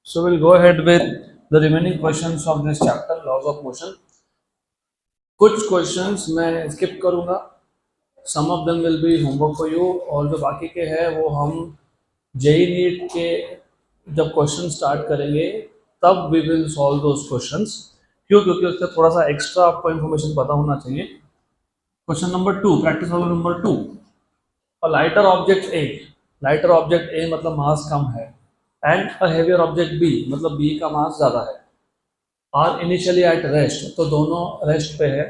So we'll go ahead with the remaining questions of this chapter, laws of motion. कुछ questions मैं स्किप करूंगा, some of them will be homework for you, और जो बाकी के हैं वो हम जेई नीट के जब क्वेश्चन स्टार्ट करेंगे तब we will solve those questions. क्यों? क्योंकि उससे थोड़ा सा एक्स्ट्रा आपको इन्फॉर्मेशन पता होना चाहिए। Question number 2, practice problem number 2। Lighter object A, lighter object A मतलब मास कम है, and a heavier object B मतलब बी का मास ज़्यादा है, आर इनिशियली एट रेस्ट, तो दोनों रेस्ट पे है।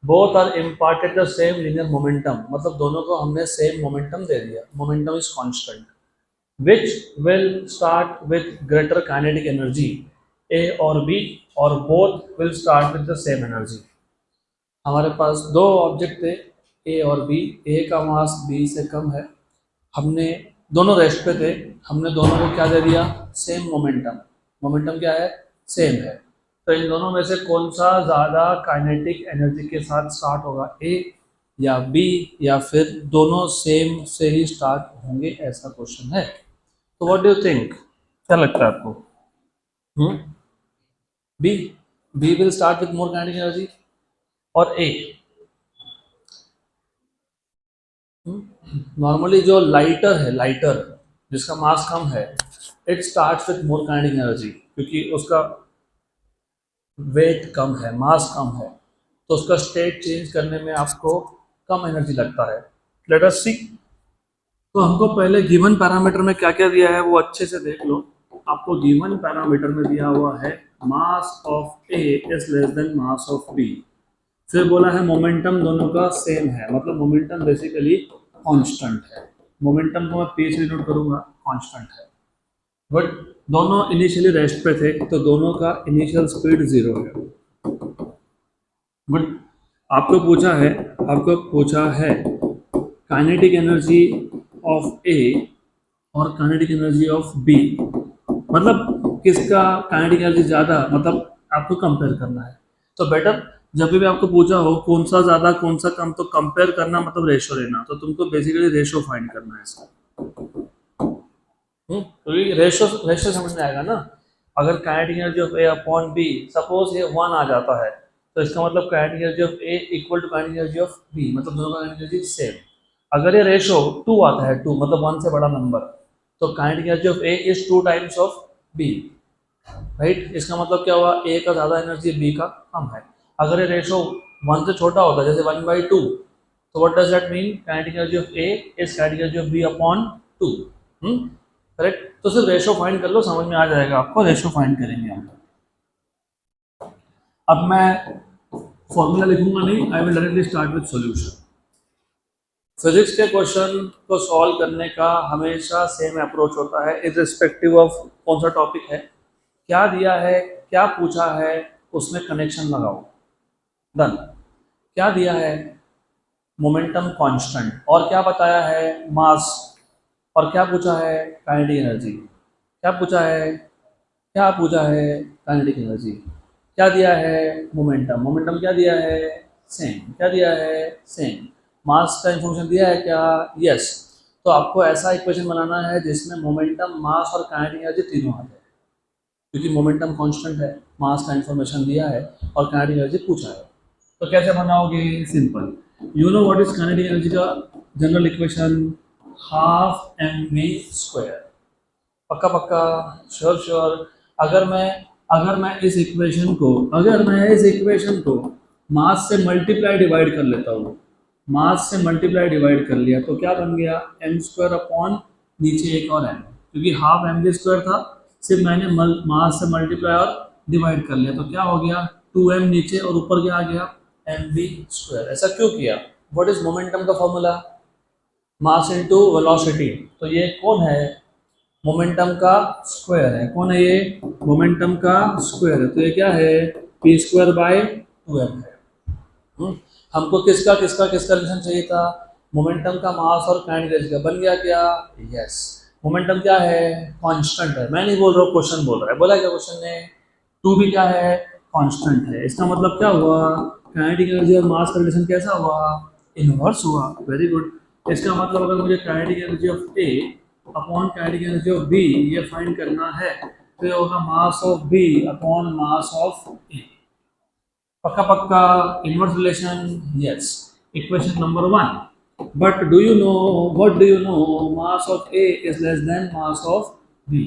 Both are imparted the same linear momentum, मतलब दोनों को हमने सेम मोमेंटम दे दिया, momentum is constant. Which will start with greater kinetic energy, A और बी, और both will start with the same energy. हमारे पास दो ऑब्जेक्ट थे ए और बी, ए का मास बी से कम है, हमने दोनों रेस्ट पे थे, हमने दोनों को क्या दे दिया? Same momentum. मोमेंटम क्या है? सेम है। तो इन दोनों में से कौन सा ज़्यादा काइनेटिक एनर्जी के साथ स्टार्ट होगा, ए या बी, या फिर दोनों सेम से ही स्टार्ट होंगे, ऐसा क्वेश्चन है। तो व्हाट डू यू थिंक, क्या लगता है आपको? B, B will start with more kinetic energy, और ए नॉर्मली जो लाइटर है, लाइटर जिसका मास कम है, it starts with more kinetic energy, क्योंकि उसका वेट कम है, मास कम है, तो उसका स्टेट चेंज करने में आपको कम एनर्जी लगता है। लेट अस सी। तो हमको पहले गिवन पैरामीटर में क्या क्या दिया है वो अच्छे से देख लो। आपको गिवन पैरामीटर में दिया हुआ है mass of A is less than mass of B. फिर बोला है मोमेंटम दोनों का सेम है, मतलब मोमेंटम बेसिकली कांस्टेंट है। मोमेंटम को मैं पी से नोट करूंगा, कांस्टेंट है। बट दोनों इनिशियली रेस्ट पे थे, तो दोनों का इनिशियल स्पीड 0 है। बट आपको पूछा है काइनेटिक एनर्जी ऑफ ए और काइनेटिक एनर्जी ऑफ बी, मतलब किसका काइनेटिक एनर्जी ज़्यादा, मतलब आपको कंपेयर करना है। तो बेटर जब भी आपको पूछा हो कौन सा ज़्यादा कौन सा कम, तो कंपेयर करना मतलब रेशो लेना, तो तुमको बेसिकली रेशो फाइंड करना है इसका। तो ये रेशो रेशो समझ में आएगा ना। अगर kinetic energy of A upon B, suppose ये 1 आ जाता है, तो इसका मतलब kinetic energy of A equal to kinetic energy of B, मतलब दोनों का काइनेटिक एनर्जी सेम। अगर ये रेशो 2 आता है, 2 मतलब 1 से बड़ा नंबर, तो kinetic energy of A is 2 times of B, right. इसका मतलब क्या हुआ? ए का ज़्यादा एनर्जी, बी का कम है। अगर ये रेशो 1 से छोटा होता है, जैसे 1/2, तो what does that mean? Kinetic energy of A is kinetic energy of B upon 2। Correct. तो सिर्फ रेशो फाइंड कर लो, समझ में आ जाएगा आपको। रेशो फाइंड करेंगे हम। अब मैं फॉर्मूला लिखूंगा नहीं, I will directly start with solution. Physics के क्वेश्चन को सॉल्व करने का हमेशा सेम अप्रोच होता है, इररिस्पेक्टिव ऑफ कौन सा टॉपिक है, क्या दिया है, क्या पूछा है, उसमें कनेक्शन लगाओ। डन। क्या दिया है? मोमेंटम कांस्टेंट, और क्या बताया है? मास। और क्या पूछा है? Kinetic energy. क्या पूछा है? क्या पूछा है? Kinetic energy. क्या दिया है? मोमेंटम। मोमेंटम क्या दिया है? सेम। क्या दिया है? सेम। मास का इंफॉर्मेशन दिया है क्या? यस। तो आपको ऐसा इक्वेशन बनाना है जिसमें मोमेंटम, मास और काइनेटिक एनर्जी तीनों आ जाए, क्योंकि मोमेंटम कांस्टेंट है, मास का इंफॉर्मेशन दिया है और काइनेटिक एनर्जी पूछा है। तो कैसे बनाओगे? Simple. You know what is kinetic energy का जनरल इक्वेशन? Half mv²। पक्का पक्का, श्योर श्योर। अगर मैं इस इक्वेशन को मास से मल्टीप्लाई डिवाइड कर लेता हूँ, मास से मल्टीप्लाई डिवाइड कर लिया, तो क्या बन गया? m² अपॉन नीचे एक और m, क्योंकि हाफ mv² था, सिर्फ मैंने मास से मल्टीप्लाई और डिवाइड कर लिया, तो क्या हो गया? 2m नीचे और ऊपर क्या आ गया? mv²। ऐसा क्यों किया? व्हाट इज मोमेंटम का फॉर्मूला? Mass into velocity. तो ये कौन है? मोमेंटम का स्क्वायर है। कौन है ये? मोमेंटम का स्क्वायर है। तो ये क्या है? p²/2m है। हमको किसका किसका किसका रिलेशन चाहिए था? मोमेंटम का मास और काइनेटिक एनर्जी का। बन गया क्या? यस। मोमेंटम क्या है? कांस्टेंट है। मैं नहीं बोल रहा हूँ, क्वेश्चन बोल रहा है। बोला क्या क्वेश्चन ने? 2 भी क्या है? कांस्टेंट है। इसका मतलब क्या हुआ? काइनेटिक एनर्जी और मास का रिलेशन कैसा हुआ? इनवर्स हुआ। Very good. इसका मतलब अगर मुझे kinetic energy of A upon kinetic energy of B ये फाइंड करना है, तो ये होगा mass of B upon mass of A. पक्का पक्का inverse relation, yes. Equation number 1, but do you know, what do you know, mass of A is less than mass of B.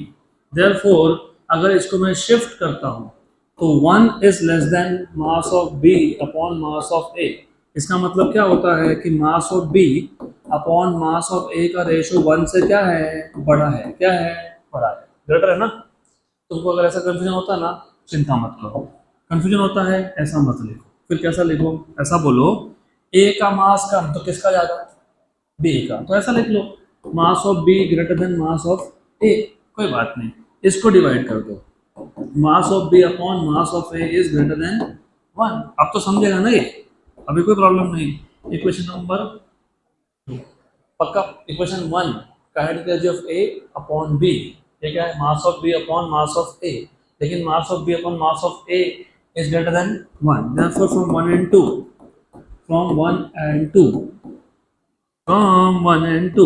Therefore अगर इसको मैं शिफ्ट करता हूँ तो 1 is less than mass of B upon mass of A. इसका मतलब क्या होता है कि mass of B upon mass of A का रेशो 1 से क्या है, बड़ा है। क्या है, बड़ा है, ग्रेटर है ना। तुमको अगर ऐसा कंफ्यूजन होता है ना, चिंता मत करो। कंफ्यूजन होता है ऐसा मत लिखो, फिर कैसा लिखो, ऐसा बोलो ए का मास कम तो किसका ज़्यादा, बी का, तो ऐसा लिख लो mass of B greater than mass of A. कोई बात नहीं, इसको डिवाइड कर दो, mass of B upon mass of A is greater than 1। अब तो समझेगा ना ये, अभी कोई प्रॉब्लम नहीं। इक्वेशन नंबर 2, पक्का। Equation 1, kinetic energy of A upon B, ये क्या है, mass of B upon mass of A, लेकिन mass of B upon mass of A is greater than 1, therefore from 1 and 2, from 1 and 2, from 1 and 2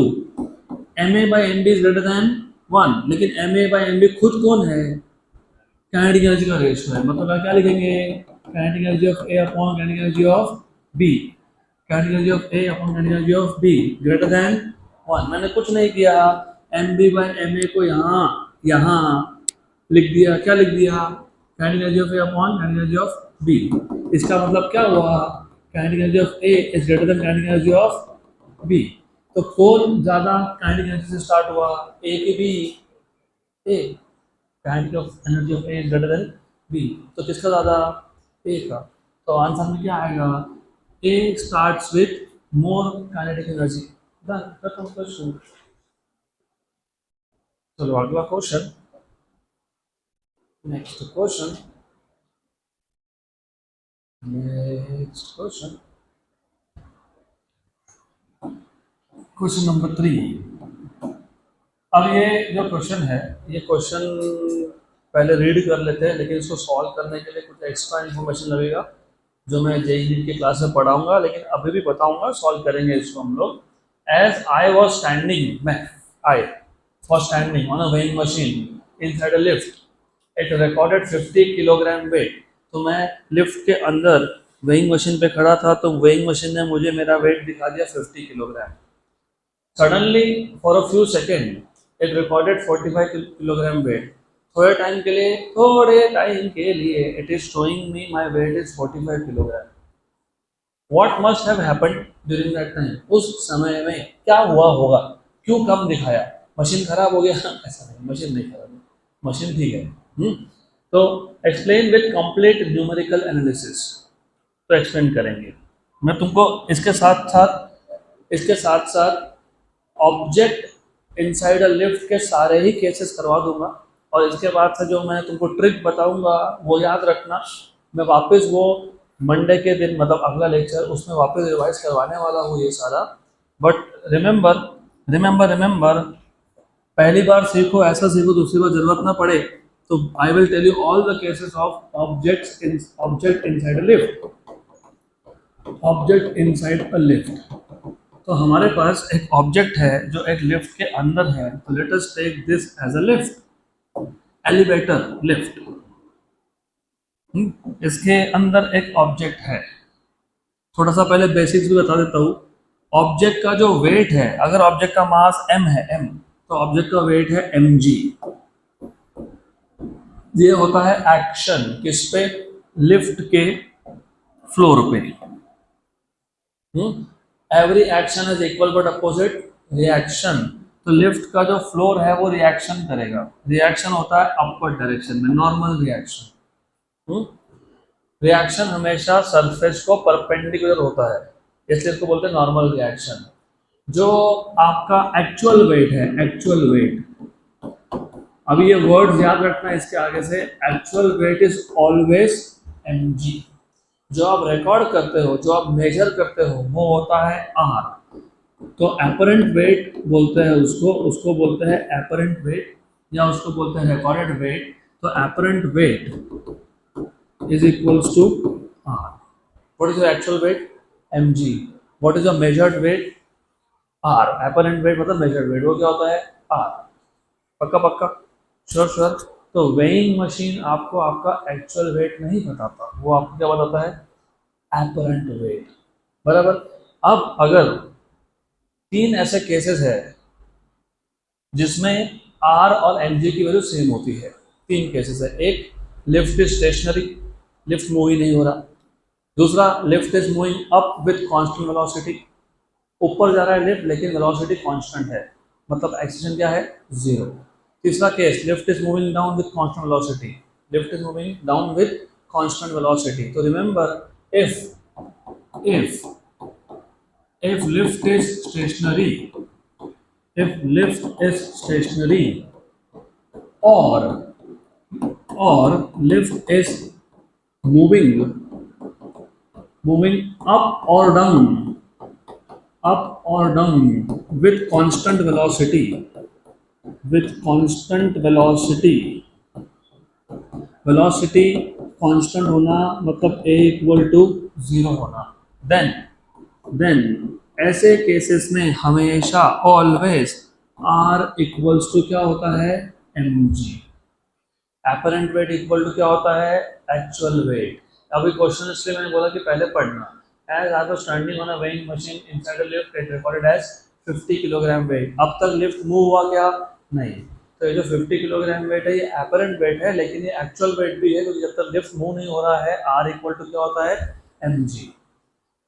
ma by mb is greater than 1, लेकिन ma by mb खुद कौन है, kinetic energy का ratio है। मतलब क्या लिखेंगे, kinetic energy of A upon kinetic energy of B, kinetic energy of A upon kinetic energy of B greater than 1। मैंने कुछ नहीं किया, mb by ma को यहाँ यहाँ लिख दिया। क्या लिख दिया, kinetic energy of A upon kinetic energy of B. इसका मतलब क्या हुआ, kinetic energy of A is greater than kinetic energy of B. तो कौन ज्यादा काइनेटिक एनर्जी से स्टार्ट हुआ, ए की B, A. Kinetic of energy of A is greater than B, तो किसका ज्यादा, ए का। तो आंसर में क्या आएगा, A starts with more kinetic energy. Done, खत्म क्वेश्चन। चलो अगला question, next question, question number 3। अब ये जो क्वेश्चन है, ये क्वेश्चन पहले रीड कर लेते हैं, लेकिन इसको सॉल्व करने के लिए कुछ एक्स्ट्रा इन्फॉर्मेशन लगेगा जो मैं जेईई की क्लास में पढ़ाऊंगा, लेकिन अभी भी बताऊंगा, सॉल्व करेंगे इसको हम लोग। एज आई वॉज स्टैंडिंग, मैं I was standing on a weighing machine inside a lift, it recorded 50 kilogram wait. तो मैं लिफ्ट के अंदर वेइंग मशीन पे खड़ा था, तो वेइंग मशीन ने मुझे मेरा वेट दिखा दिया 50 kilogram. Suddenly for a few second it recorded 45 kilogram weight. थोड़े टाइम के लिए it is showing me my weight is 45 kilogram. What must have happened during that time, उस समय में क्या हुआ होगा, क्यों कम दिखाया, मशीन खराब हो गया ऐसा नहीं, मशीन नहीं खराब, मशीन ठीक है। तो explain with complete numerical analysis, तो एक्सप्लेन करेंगे। मैं तुमको इसके साथ साथ ऑब्जेक्ट इनसाइड अ लिफ्ट के सारे ही केसेस करवा दूंगा, और इसके बाद से जो मैं तुमको ट्रिक बताऊंगा वो याद रखना। मैं वापस वो मंडे के दिन, मतलब अगला लेक्चर, उसमें वापस रिवाइज करवाने वाला हूँ ये सारा। बट रिमेंबर रिमेंबर रिमेंबर, पहली बार सीखो ऐसा सीखो, दूसरी बार जरूरत ना पड़े। तो I will tell you all the cases of object inside a lift, object inside a lift. तो हमारे पास एक ऑब्जेक्ट है जो एक लिफ्ट के अंदर है, तो let us take this as a lift, elevator lift. इसके अंदर एक ऑब्जेक्ट है। थोड़ा सा पहले बेसिक्स भी बता देता हूँ। ऑब्जेक्ट का जो वेट है, अगर ऑब्जेक्ट का मास m है, m, तो ऑब्जेक्ट का वेट है mg। ये होता है एक्शन किस पे, लिफ्ट के फ्लोर पे। Every action is equal but opposite reaction. तो लिफ्ट का जो फ्लोर है वो रिएक्शन करेगा, रिएक्शन होता है अपवर्ड डायरेक्शन में, नॉर्मल रिएक्शन। रिएक्शन हमेशा सरफेस को परपेंडिकुलर होता है, इसलिए इसको बोलते हैं नॉर्मल रिएक्शन। जो आपका एक्चुअल वेट है, एक्चुअल वेट, अभी ये वर्ड याद रखना है इसके आगे से, actual weight is always mg। जो आप रिकॉर्ड करते हो, जो आप मेजर करते हो, वो होता है r। तो एपरेंट वेट बोलते हैं उसको, उसको बोलते हैं एपरेंट वेट, या उसको बोलते हैं रिकॉर्डेड वेट। तो apparent weight is equals to r। What is your actual weight, mg। What is your measured weight, r। Apparent weight मतलब मेजर्ड वेट, वो क्या होता है, r। पक्का पक्का, श्योर श्योर। तो वेइंग मशीन आपको आपका एक्चुअल वेट नहीं बताता, वो आपको क्या बताता है, एपरेंट वेट, बराबर। अब अगर 3 ऐसे केसेस है जिसमें आर और एम जी की वैल्यू सेम होती है, 3 केसेस है। एक, lift is stationary, lift move ही नहीं हो रहा। दूसरा, lift is moving up with constant velocity, ऊपर जा रहा है लिफ्ट लेकिन वेलोसिटी कांस्टेंट है, मतलब एक्सीलरेशन क्या है, 0। तीसरा case, lift is moving down with constant velocity, lift is moving down with constant velocity. तो remember, if if lift is stationary, if lift is stationary or lift is moving up or down with constant velocity, velocity constant होना मतलब a equal to 0 होना, then ऐसे cases में हमेशा always r equals to क्या होता है, mg। Apparent weight equal to क्या होता है, एक्चुअल वेट। अभी क्वेश्चन इसलिए मैंने बोला कि पहले पढ़ना। As I was standing on a weighing machine inside a lift, it recorded as 50 kilogram weight. अब तक लिफ्ट मूव हुआ क्या, नहीं। तो ये जो 50 किलोग्राम वेट है ये एपरेंट वेट है, लेकिन ये एक्चुअल वेट भी है, क्योंकि जब तक लिफ्ट मूव नहीं हो रहा है आर इक्वल टू क्या होता है, mg।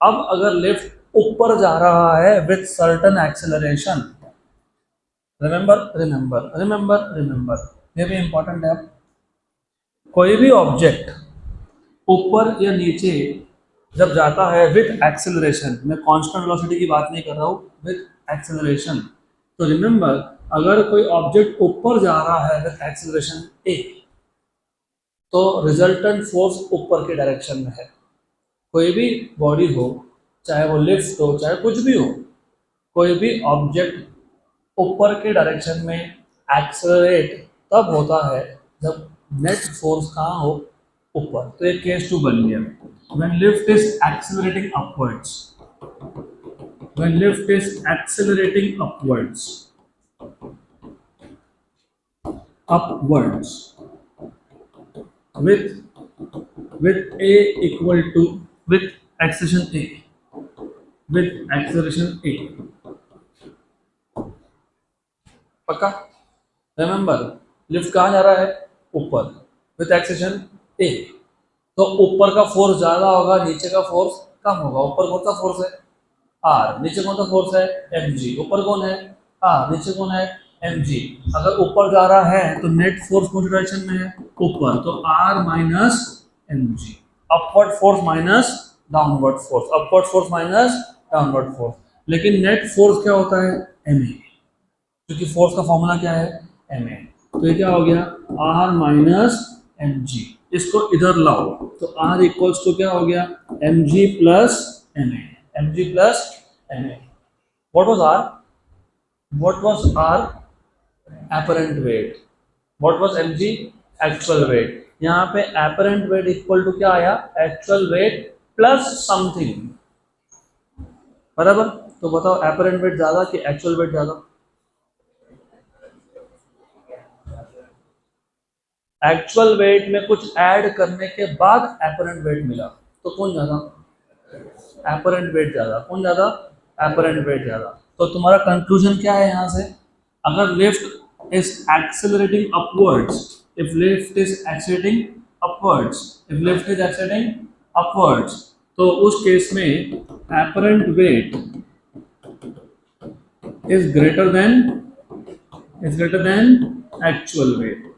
अब अगर लिफ्ट ऊपर जा रहा है विथ सर्टेन एक्सेलरेशन, रिमेंबर, ये भी इंपॉर्टेंट है। कोई भी ऑब्जेक्ट ऊपर या नीचे जब जाता है विथ एक्सेलरेशन, मैं कांस्टेंट वेलोसिटी की बात नहीं कर रहा हूँ, विथ एक्सेलरेशन, तो रिमेंबर, अगर कोई ऑब्जेक्ट ऊपर जा रहा है विथ एक्सेलरेशन a, तो रिजल्टेंट फोर्स ऊपर के डायरेक्शन में है। कोई भी बॉडी हो, चाहे वो लिफ्ट हो चाहे कुछ भी हो, कोई भी ऑब्जेक्ट ऊपर के डायरेक्शन में एक्सेलरेट तब होता है जब नेट फोर्स कहाँ हो, ऊपर। तो एक केस 2 बन गया, when lift is accelerating upwards, when lift is accelerating upwards with a equal to, with acceleration a, पक्का। रिमेंबर, लिफ्ट कहाँ जा रहा है, ऊपर, विथ एक्सेलरेशन a। तो ऊपर का फोर्स ज्यादा होगा, नीचे का फोर्स कम होगा। ऊपर कौन सा फोर्स है, r, नीचे कौन सा फोर्स है, mg। ऊपर कौन है, r, नीचे कौन है, mg। अगर ऊपर जा रहा है तो नेट फोर्स कौन सी डायरेक्शन में है, ऊपर, तो r minus mg। Upward force minus downward force, upward force minus downward force. लेकिन नेट फोर्स क्या होता है, ma, क्योंकि फोर्स का फॉर्मूला क्या है, ma। तो ये क्या हो गया, r माइनस mg। इसको इधर लाओ तो r इक्वल्स टू क्या हो गया, mg plus ma, mg plus ma। What was r apparent weight, what was mg actual wait. यहाँ पे apparent weight इक्वल टू क्या आया, एक्चुअल वेट प्लस समथिंग, बराबर। तो बताओ apparent weight ज्यादा कि एक्चुअल वेट ज्यादा, एक्चुअल वेट में कुछ ऐड करने के बाद एपरेंट वेट मिला, तो कौन ज्यादा, एपरेंट वेट ज्यादा। कौन ज्यादा, एपरेंट वेट ज्यादा। तो तुम्हारा कंक्लूजन क्या है यहाँ से, अगर lift is accelerating upwards, if lift is accelerating upwards, if lift is accelerating upwards, तो उस केस में apparent weight is greater then actual wait.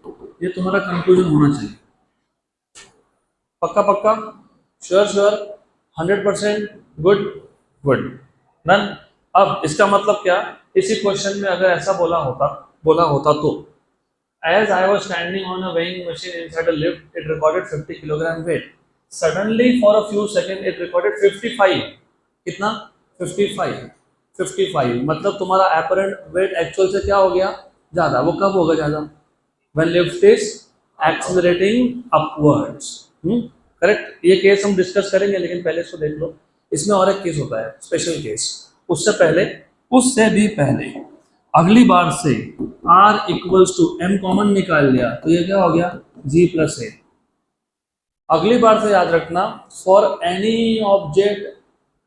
ये तुम्हारा कंक्लूजन होना चाहिए, पक्का, श्योर, 100%, गुड डन। अब इसका मतलब क्या, इसी क्वेश्चन में अगर ऐसा बोला होता तो, as I was standing on a weighing machine inside a lift, it recorded 50 kilogram weight, suddenly for a few second it recorded 55, कितना, 55, मतलब तुम्हारा एपरेंट वेट एक्चुअल से क्या हो गया, ज्यादा। वो कब होगा ज्यादा, when lift is accelerating upwards, correct. ये केस हम डिस्कस करेंगे, लेकिन पहले इसको देख लो। इसमें और एक केस होता है, स्पेशल केस। उससे भी पहले अगली बार से r equals to m common निकाल लिया तो ये क्या हो गया g प्लस ए। अगली बार से याद रखना, for any object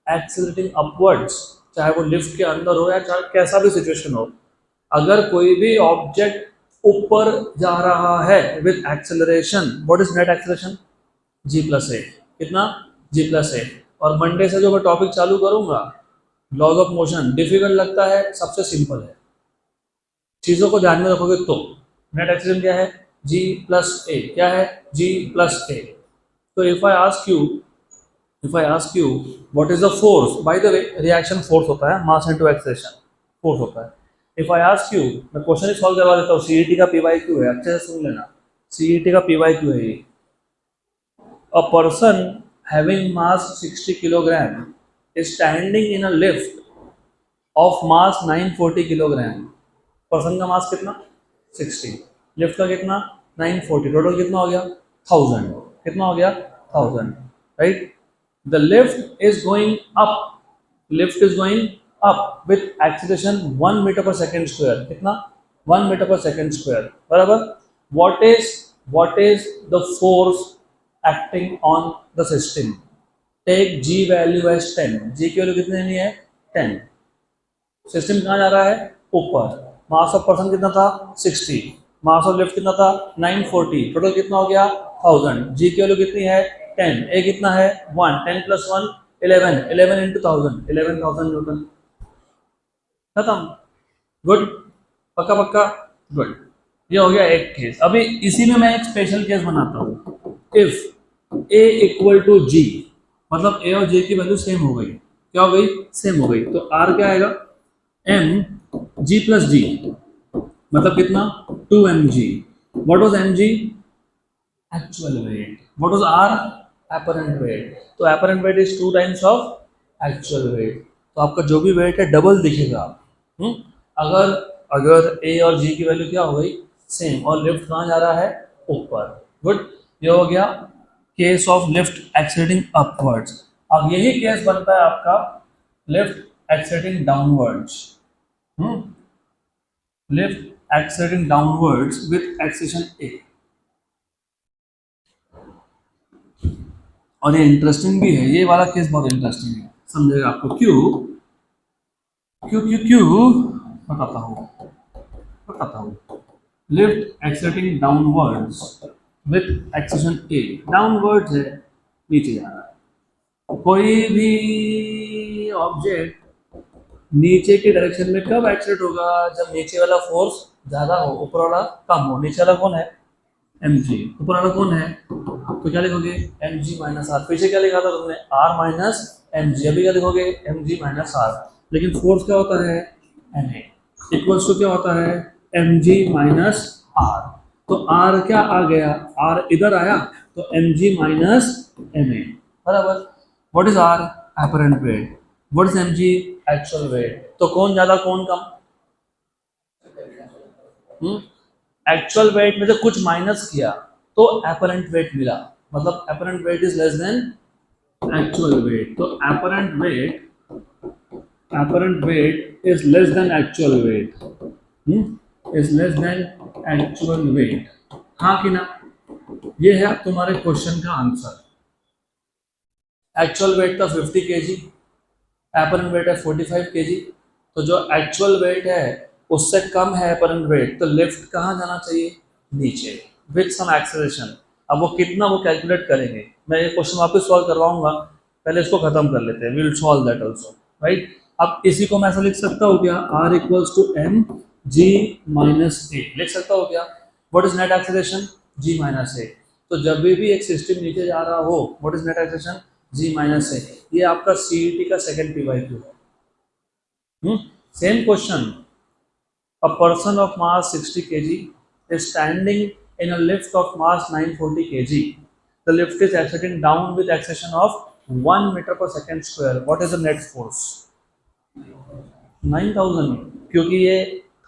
accelerating upwards, चाहे वो लिफ्ट के अंदर हो या चाहे कैसा भी सिचुएशन हो, अगर कोई भी ऑब्जेक्ट ऊपर जा रहा है with acceleration, what is net acceleration? G plus a. कितना? G plus a. और मंडे से जो मैं टॉपिक चालू करूंगा, लॉज ऑफ मोशन, डिफिकल्ट लगता है, सबसे सिंपल है, चीजों को ध्यान में रखोगे तो। नेट एक्सेलरेशन क्या है? जी प्लस ए। क्या है? जी प्लस ए। तो if I ask you what is the force, by the way reaction force होता है, मास इनटू एक्सेलरेशन फोर्स होता है। इफ आई आस्क यू, मैं क्वेश्चन ही सॉल्व करवा देता हूँ, सीईटी का पीवाईक्यू है, अच्छे से सुन लेना, सीईटी का पीवाईक्यू है ये। A person having mass 60 kilogram is standing in a lift of mass 940 kilogram. Person का मास कितना? 60, लिफ्ट का कितना? 940, टोटल कितना हो गया? 1000। कितना हो गया? 1000, right? The lift is going up, lift is going up with acceleration 1 metre per second square. कितना? 1 मीटर पर सेकेंड स्क्वायर, बराबर। What is the force acting on the system? Take g value as 10, g की value कितनी लेनी है? 10। System कहाँ जा रहा है? ऊपर। मास ऑफ पर्सन कितना था? 60। मास ऑफ लिफ्ट कितना था? 940। टोटल कितना हो गया? 1000। जी की वैल्यू कितनी है? 10। ए कितना है? 1। 10 प्लस 1 11, 11 इंटू 1000, 11,000 न्यूटन। खत्म। गुड, पक्का पक्का, गुड। ये हो गया एक केस। अभी इसी में मैं एक स्पेशल केस बनाता हूँ। इफ a इक्वल टू जी, मतलब a और j की वैल्यू सेम हो गई। क्या हो गई? सेम हो गई। तो r क्या आएगा? m g प्लस जी, मतलब कितना? 2mg। What was mg? Actual weight. What was r? Apparent weight. तो apparent weight is 2 times of actual weight. तो आपका जो भी वेट है डबल दिखेगा। अगर अगर a और g की वैल्यू क्या हो गई? सेम, और लिफ्ट कहाँ जा रहा है? ऊपर। गुड, ये हो गया case of lift accelerating upwards. अब यही केस बनता है आपका lift accelerating downwards. Lift accelerating downwards with acceleration a. और ये इंटरेस्टिंग भी है, ये वाला केस बहुत इंटरेस्टिंग है, समझेगा आपको क्यों क्यों क्यों क्यों बताता हूँ। Lift accelerating downwards with acceleration A. Downwards है, नीचे जा रहा है। कोई भी ऑब्जेक्ट नीचे के डायरेक्शन में कब एक्सेलरेट होगा? जब नीचे वाला फोर्स ज्यादा हो, ऊपर वाला कम हो। नीचे वाला कौन है? mg। ऊपर वाला कौन है? तो क्या लिखोगे? mg minus R. पीछे क्या लिखा था तुमने? r minus mg। अभी क्या लिखोगे? mg minus R. लेकिन फोर्स क्या होता है? ma इक्वल्स टू क्या होता है? mg minus R. तो r क्या आ गया? r इधर आया तो mg माइनस ma, बराबर। What is r? Apparent wait. What is mg? Actual weight. तो कौन ज्यादा कौन कम? एक्चुअल वेट में से कुछ माइनस किया तो एपरेंट वेट मिला, मतलब apparent weight is less than actual weight. तो apparent weight is less than actual weight, is less than actual weight. हाँ कि ना? ये है तुम्हारे क्वेश्चन का आंसर। एक्चुअल वेट था 50 kg, एपरेंट वेट है 45 kg। तो जो एक्चुअल वेट है उससे कम है एपरेंट वेट, तो लिफ्ट कहाँ जाना चाहिए? नीचे, विथ सम एक्सेलरेशन। अब वो कितना, वो कैलकुलेट करेंगे। मैं ये क्वेश्चन वापस सॉल्व करवाऊंगा, पहले इसको खत्म कर लेते हैं। We will solve that also, right. अब इसी को मैं ऐसा लिख सकता हूँ क्या? r equals to m g minus a. लिख सकता हूँ क्या? What is net acceleration? g minus a. तो जब भी एक सिस्टम नीचे जा रहा हो, what is net acceleration? g minus a. ये आपका सीईटी का सेकंड पीवाईक्यू है। Same question. A person of mass 60 kg is standing in a lift of mass 940 kg. The lift is accelerating down with acceleration of 1 meter per second square. What is the net force? 9000, क्योंकि ये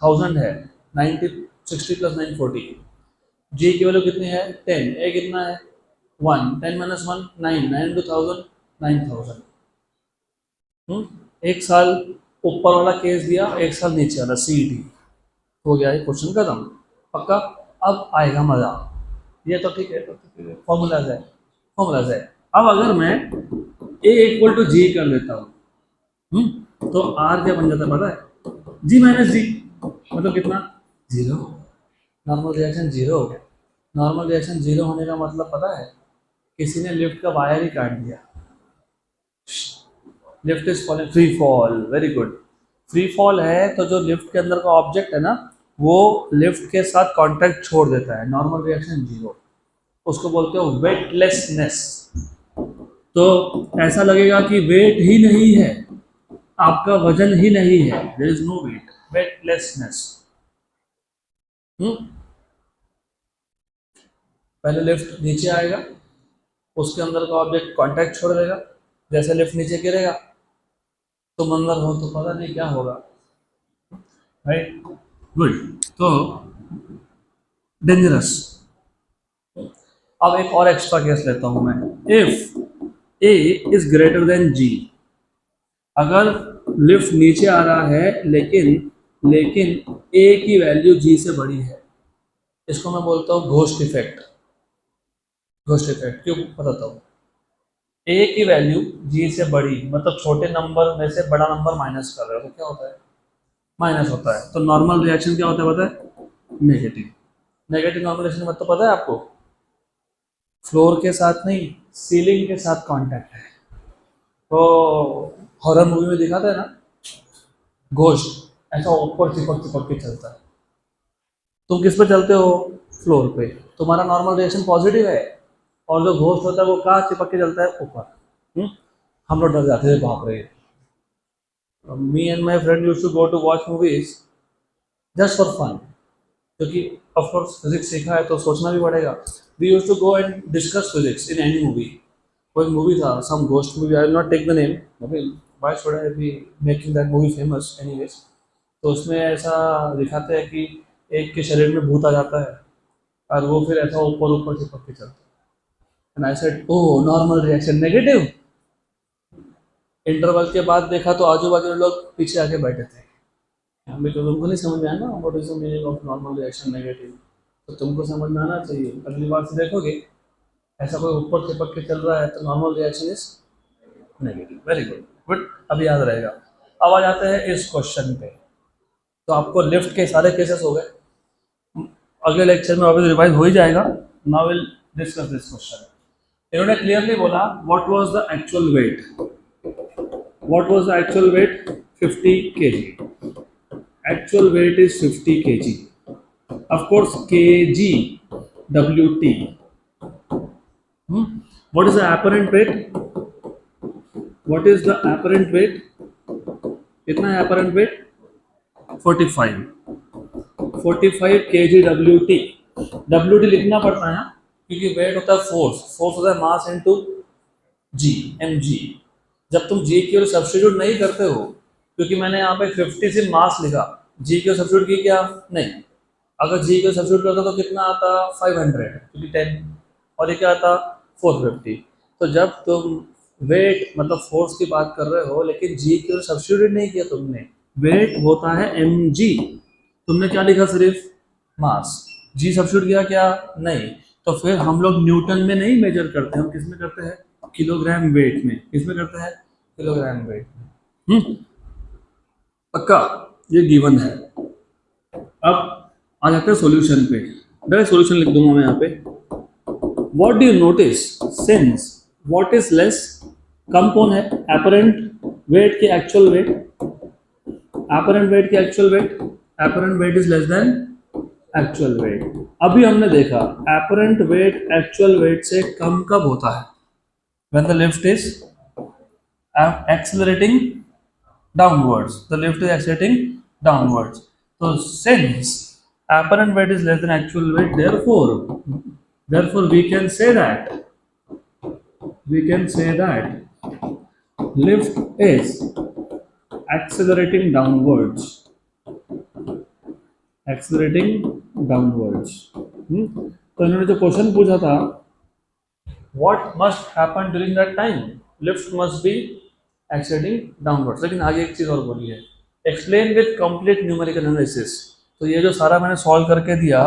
1000 है। 90 60 plus 940। g की value कितनी है? 10। a कितना है? 1। 10 minus 1 9, 9 into 1000 9000। एक साल ऊपर वाला केस दिया, एक साल नीचे वाला CET, हो गया ये क्वेश्चन खत्म। पक्का। अब आएगा मजा। ये तो ठीक है, तो फॉर्मूलाज है, फॉर्मूलाज है। अब अगर मैं A इक्वल टू जी कर लेता हूँ, तो R क्या बन जाता है पता है? G माइनस जी, मतलब कितना? Zero. Normal reaction zero. Normal reaction zero होने का मतलब पता है? किसी ने लिफ्ट का वायर ही काट दिया। Lift is falling, free fall, very good. Free fall है तो जो लिफ्ट के अंदर का ऑब्जेक्ट है ना, वो लिफ्ट के साथ कांटेक्ट छोड़ देता है, नॉर्मल रिएक्शन जीरो। उसको बोलते हो वेटलेसनेस। तो ऐसा लगेगा कि वेट ही नहीं है, आपका वजन ही नहीं है, there is no weight, weightlessness. पहले लिफ्ट नीचे आएगा, उसके अंदर का ऑब्जेक्ट कांटेक्ट छोड़ देगा, जैसे लिफ्ट नीचे गिरेगा, तुम अंदर हो तो पता नहीं क्या होगा, राइट? गुड। तो डेंजरस। अब एक और एक्स्ट्रा केस लेता हूं मैं। If a is greater than g, अगर लिफ्ट नीचे आ रहा है लेकिन लेकिन ए की वैल्यू जी से बड़ी है, इसको मैं बोलता हूँ घोस्ट इफेक्ट। घोस्ट इफेक्ट क्यों बताता हूँ। ए की वैल्यू जी से बड़ी, मतलब छोटे नंबर में से बड़ा नंबर माइनस कर रहे हो तो क्या होता है? माइनस होता है। तो नॉर्मल रिएक्शन क्या होता है पता है? नेगेटिव। नेगेटिव नॉर्मल रिएक्शन मतलब पता है आपको? फ्लोर के साथ नहीं, सीलिंग के साथ कांटेक्ट है। तो हॉरर मूवी में दिखाता है ना, घोस्ट ऐसा ऊपर चिपक चिपक के चलता है। तुम किस पे चलते हो? फ्लोर पे। तुम्हारा नॉर्मल रिएक्शन पॉजिटिव है, और जो घोस्ट होता है वो कहाँ चिपक के चलता है? ऊपर। हम लोग डर जाते थे, बाप रे। Me and my friend use to go to watch movies just for fun, क्योंकि ऑफ कोर्स फिजिक्स सीखा है तो सोचना भी पड़ेगा। We use to go and discuss physics in any movie. कोई मूवी था, some ghost movie, I will not take the name, why should I be making that movie famous anyways. तो उसमें ऐसा दिखाते हैं कि एक के शरीर में भूत आ जाता है, और वो फिर ऐसा ऊपर ऊपर चिपक के चलता है। And I said oh, normal reaction negative. Interval के बाद देखा तो आजू बाजू लोग पीछे आके बैठे थे। हमें तो तुमको नहीं समझ में आया ना what is the meaning of normal reaction negative, तो तुमको समझ में आना चाहिए। अगली बार से देखोगे ऐसा कोई ऊपर चिपक के चल रहा है तो normal reaction is negative. Very good, good, अभी याद रहेगा। अब आ जाते हैं इस क्वेश्चन पे। तो आपको लिफ्ट के सारे केसेस हो गए, अगले लेक्चर में वापस रिवाइज हो ही जाएगा। Now will discuss this question. इन्होंने क्लियरली बोला what was the actual weight, what was the actual wait? 50 kg। actual weight is 50 kg. Of course, kg, wt. What is the apparent weight? What is the apparent weight? कितना है apparent weight? 45. 45 kg wt. wt लिखना पड़ता है ना, क्योंकि wait होता है force, force होता है मास इनटू जी, mg। जब तुम जी की ओर सब्स्टिट्यूट नहीं करते हो, क्योंकि मैंने यहाँ पे 50 से मास लिखा, जी की ओर सब्स्टिट्यूट की क्या? नहीं। अगर जी को सब्स्टिट्यूट करता तो कितना आता? 500, क्योंकि 10, और ये क्या आता? 450। तो जब तुम वेट मतलब फोर्स की बात कर रहे हो, लेकिन जी की सब्स्टिट्यूट नहीं किया तुमने, वेट होता है mg, तुमने क्या लिखा? सिर्फ मास। जी सब्स्टिट्यूट किया क्या? नहीं। तो फिर हम लोग न्यूटन में नहीं मेजर करते, हम किस में करते हैं? किलोग्राम वेट में। किस में करते हैं? किलोग्राम वेट में। पक्का, ये गिवन है। अब आ जाते हैं सॉल्यूशन पे। डायरेक्ट सॉल्यूशन लिख दूंगा मैं यहाँ पे। What do you notice since what is less? कम कौन है? एपरेंट वेट के एक्चुअल वेट। एपरेंट वेट के actual weight, apparent weight is less than actual weight. अभी हमने देखा एपरेंट वेट एक्चुअल वेट से कम कब होता है? When the lift is accelerating downwards, the lift is accelerating downwards. So since apparent weight is less than actual weight, therefore we can say that lift is accelerating downwards, accelerating downwards. तो इन्होंने जो question पूछा था, what must happen during that time? Lift must be exceeding downwards. लेकिन आगे एक चीज़ और बोली है, explain with complete numerical analysis. तो ये जो सारा मैंने सॉल्व करके दिया,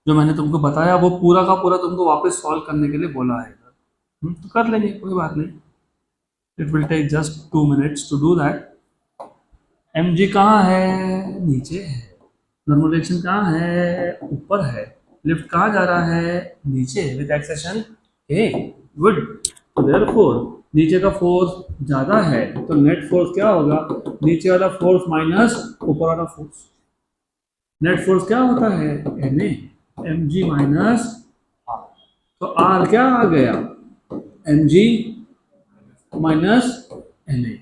जो मैंने तुमको बताया, वो पूरा का पूरा तुमको वापस सॉल्व करने के लिए बोला है। तो कर लेंगे, कोई बात नहीं। It will take just 2 minutes to do that. M G कहाँ है? नीचे है। नॉर्मल रिएक्शन कहाँ है? ऊपर है। लिफ्ट कहाँ जा रहा है? नीचे, विद एक्सेशन ए। गुड। तो देयरफॉर नीचे का फोर्स ज्यादा है, तो नेट फोर्स क्या होगा? नीचे वाला फोर्स माइनस ऊपर वाला फोर्स। नेट फोर्स क्या होता है? N A, M G minus R. तो आर क्या आ गया? M G minus N A.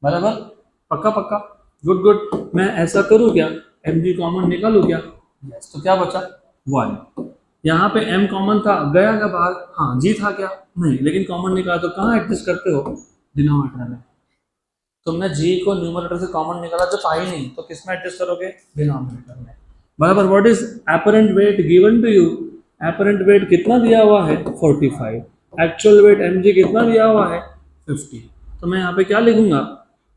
बराबर? पक्का पक्का? Good good. मैं ऐसा करूँ क्या? एम जी कॉमन निकालूँ क्या? यस। तो क्या बचा? 1। यहाँ पे m कॉमन था, गया क्या बाहर? हाँ। जी था क्या? नहीं। लेकिन कॉमन निकाला तो कहाँ एडजस्ट करते हो? डिनोमिनेटर में। तुमने g को न्यूमरेटर से कॉमन निकाला जो था ही नहीं, तो किस में एडजस्ट करोगे? डिनोमिनेटर में। बराबर। What is apparent weight given to you? Apparent weight कितना दिया हुआ है? 45। एक्चुअल वेट mg कितना दिया हुआ है? 50। तो मैं यहाँ पे क्या लिखूंगा?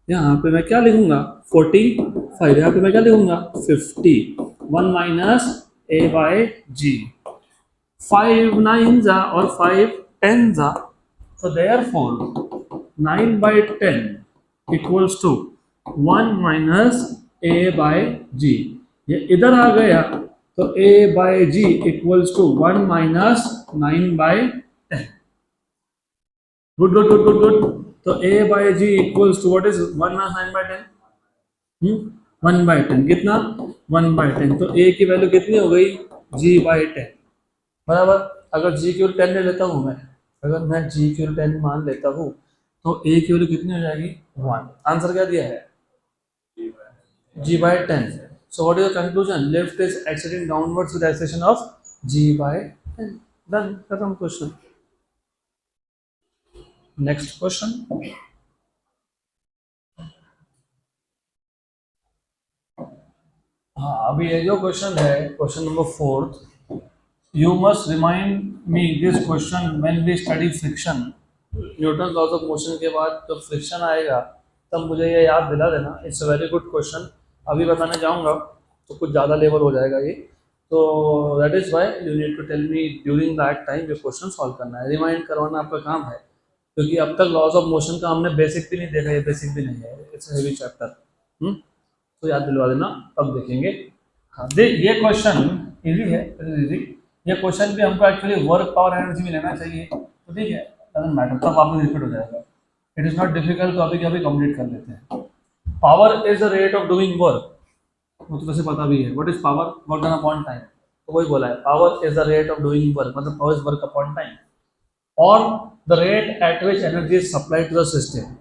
यहाँ पे मैं क्या लिखूंगा? 45। यहाँ पे मैं क्या लिखूंगा? 50। 1 minus a bye ji. 5 9s और 5 10s। So therefore 9 by 10 equals to 1 minus a by g। ये इधर आ गया, तो a by g equals to 1 minus 9 by 10। Good good good good good. तो a by g equals to what is 1 minus 9 by 10? 1 by 10। कितना? 1 by 10। तो a की value कितनी हो गई? g by 10। बराबर। अगर g की वैल्यू 10 ले लेता हूँ मैं, अगर मैं g की वैल्यू 10 मान लेता हूँ, तो a की वैल्यू कितनी हो जाएगी? 1। आंसर क्या दिया है? g by 10। So what is the conclusion? Lift is exceeding downwards with acceleration of g by 10। Done. खत्म क्वेश्चन। Next question. हाँ, अभी ये जो क्वेश्चन है, question number 4, you must remind me this question when we study friction। Newton laws of motion के बाद जब friction आएगा, तब मुझे ये याद दिला देना। It's a very good question. अभी बताने जाऊंगा तो कुछ ज़्यादा लेवल हो जाएगा ये, तो that is why you need to tell me during that time. ये क्वेश्चन सॉल्व करना है, रिमाइंड करवाना आपका काम है, क्योंकि अब तक लॉज ऑफ मोशन का हमने बेसिक भी नहीं देखा, ये बेसिक भी नहीं है, इट्स हेवी चैप्टर। तो याद दिलवा देना, तब देखेंगे। हाँ, ये क्वेश्चन इजी है, इजी। ये क्वेश्चन भी हमको एक्चुअली वर्क पावर एनर्जी में लेना चाहिए, तो ठीक है, डजंट मैटर, तब वापस रिपीट हो जाएगा। इट इज़ नॉट डिफिकल्ट, तो अभी अभी कंप्लीट कर लेते हैं। Power is the rate of doing work, वो तो वैसे पता भी है। What is power? Work done upon time. तो वही बोला है, power is the rate of doing work, मतलब power is work upon time, और the rate at which energy is supplied to the system.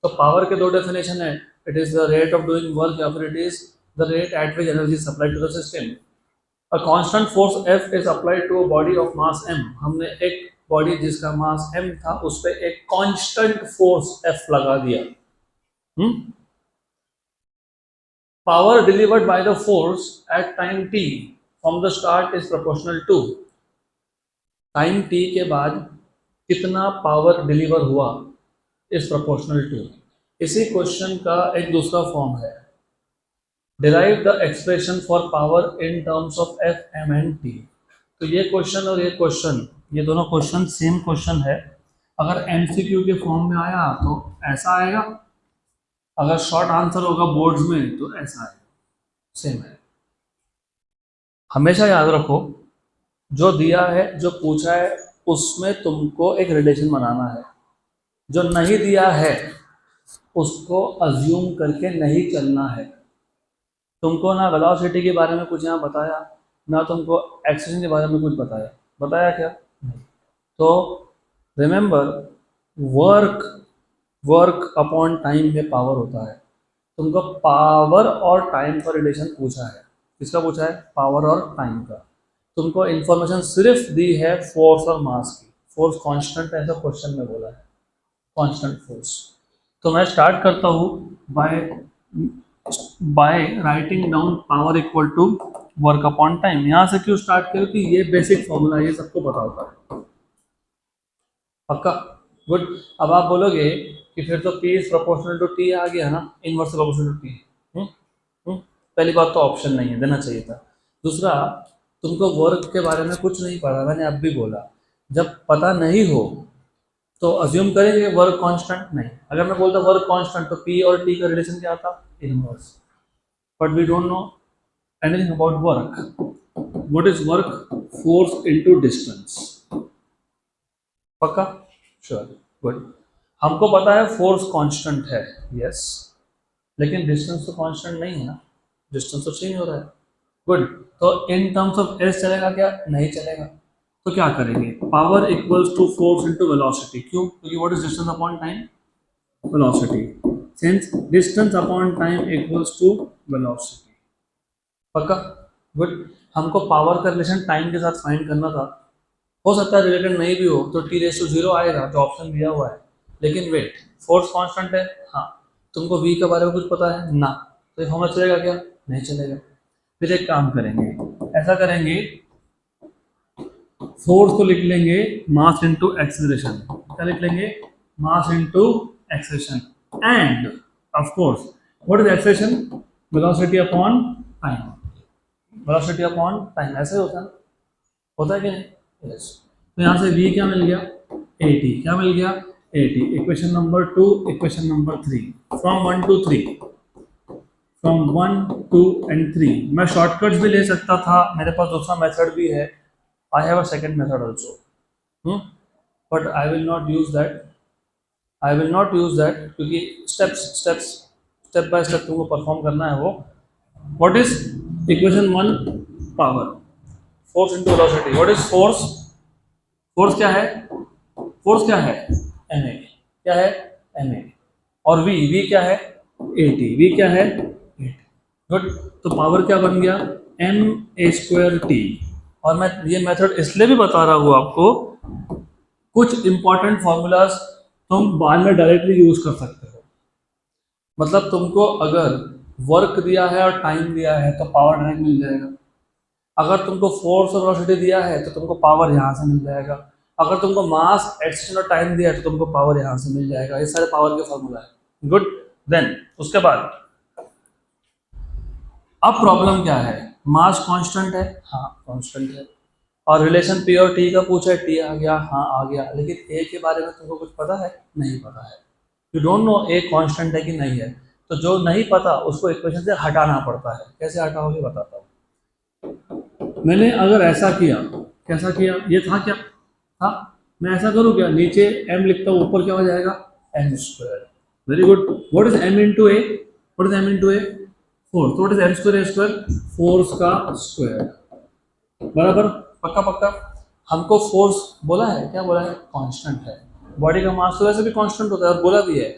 तो पावर के दो डेफिनेशन है, it is the rate of doing work या फिर it is the rate at which energy is supplied to the system. A constant force F is applied to a body of mass m। हमने एक body जिसका मास m था, उस पर एक constant force F लगा दिया। Power delivered by the force at time t from the start is proportional to time t के बाद कितना पावर डिलीवर हुआ इज प्रोपोर्शनल टू। इसी क्वेश्चन का एक दूसरा फॉर्म है, derive the expression for power in terms of F M and T. तो ये क्वेश्चन और ये क्वेश्चन, ये दोनों क्वेश्चन सेम क्वेश्चन है। अगर एमसीक्यू के फॉर्म में आया तो ऐसा आएगा, अगर शॉर्ट आंसर होगा बोर्ड्स में तो ऐसा आएगा, सेम है। हमेशा याद रखो, जो दिया है, जो पूछा है, उसमें तुमको एक रिलेशन बनाना है। जो नहीं दिया है उसको अज्यूम करके नहीं चलना है। तुमको ना वेलोसिटी के बारे में कुछ यहाँ बताया, ना तुमको एक्सेलेरेशन के बारे में कुछ बताया। बताया क्या? तो रिमेंबर, वर्क अपॉन टाइम में पावर होता है। तुमको पावर और टाइम का रिलेशन पूछा है। किसका पूछा है? पावर और टाइम का। तुमको इन्फॉर्मेशन सिर्फ दी है फोर्स और मास की। फोर्स कांस्टेंट है, ऐसा क्वेश्चन में बोला है, कांस्टेंट फोर्स। तो मैं स्टार्ट करता हूँ by writing down power equal to work upon time. यहाँ से क्यों स्टार्ट करें? कि ये बेसिक फॉर्मूला, ये सबको पता होता है। पक्का? गुड। अब आप बोलोगे कि फिर तो P is proportional to T आ गया ना, इनवर्स प्रोपोर्शनल टू T। पहली बात तो ऑप्शन नहीं है, देना चाहिए था। दूसरा, तुमको वर्क के बारे में कुछ नहीं पता, मैंने अब भी बोला, जब पता नहीं हो तो अज्यूम करेंगे वर्क कांस्टेंट नहीं। अगर मैं बोलता वर्क कांस्टेंट तो P और T का रिलेशन क्या था, inverse. But we don't know anything about work. What is work? Force into distance. पक्का? Sure, good. हमको पता है फोर्स कांस्टेंट है, यस, लेकिन डिस्टेंस तो कांस्टेंट नहीं है ना, डिस्टेंस तो चेंज हो रहा है। गुड। तो इन टर्म्स ऑफ एस चलेगा क्या? नहीं चलेगा। तो क्या करेंगे? Power equals to force into velocity. क्यों? क्योंकि what is distance upon time? Velocity. Since distance upon time equals to velocity. पक्का? गुड। हमको पावर का रिलेशन टाइम के साथ फाइंड करना था। हो सकता है रिलेटेड नहीं भी हो तो T/0 आएगा, जो ऑप्शन दिया हुआ है। लेकिन वेट, फोर्स कांस्टेंट है, हाँ। तुमको V के बारे में कुछ पता है ना, तो ये फॉर्मूला चलेगा क्या? नहीं चलेगा। फिर एक काम करेंगे, ऐसा करेंगे, फोर्स को लिख लेंगे मास इनटू एक्सेलरेशन। क्या लिख लेंगे? Mass into acceleration. End of course what is acceleration? Velocity upon time. Velocity upon time, ऐसे होता है, होता है कि नहीं? यस। तो यहाँ से V क्या मिल गया? 80। क्या मिल गया? 80। Equation number 2, equation number 3, from 1 to 3, from 1, 2 and 3। मैं शॉर्टकट्स भी ले सकता था, मेरे पास दूसरा मेथड भी है, I have a second method also, but I will not use that. I will not use that क्योंकि स्टेप बाय स्टेप तुमको परफॉर्म करना है वो। What is equation 1? Power, force into velocity. What is force? Force क्या है? Force क्या है? ma। क्या है? ma। और v क्या है? 80। v क्या है? 80। गुड। तो पावर क्या बन गया? ma²t। और मैं ये मेथड इसलिए भी बता रहा हूँ आपको, कुछ इंपॉर्टेंट फॉर्मूलाज तुम बाद में डायरेक्टली यूज कर सकते हो। मतलब तुमको अगर वर्क दिया है और टाइम दिया है तो पावर डायरेक्ट मिल जाएगा। अगर तुमको फोर्स और वेलोसिटी दिया है तो तुमको पावर यहाँ से मिल जाएगा। अगर तुमको मास, एक्सेलरेशन और टाइम दिया है तो तुमको पावर यहाँ से मिल जाएगा। ये सारे पावर के फॉर्मूला है। गुड। देन उसके बाद अब प्रॉब्लम क्या है? मास कांस्टेंट है, हाँ कांस्टेंट है, और रिलेशन P और T का पूछा है, T आ गया, हाँ आ गया, लेकिन A के बारे में तुमको कुछ पता है? नहीं पता है। You don't know A constant है कि नहीं है। तो जो नहीं पता उसको इक्वेशन से हटाना पड़ता है। कैसे हटाओगे बताता हूँ। मैंने अगर ऐसा किया, कैसा किया? ये था क्या? था। मैं ऐसा करूँ क्या? नीचे m लिखता हूँ, ऊपर क्या हो जाएगा? m²। Very good. What is m into a? What is m into a? 4। तो व्हाट इज m²? फोर्स का स्क्वायर। बराबर? पक्का पक्का। हमको फोर्स बोला है, क्या बोला है? कांस्टेंट है। बॉडी का मास तो वैसे भी कांस्टेंट होता है और बोला भी है,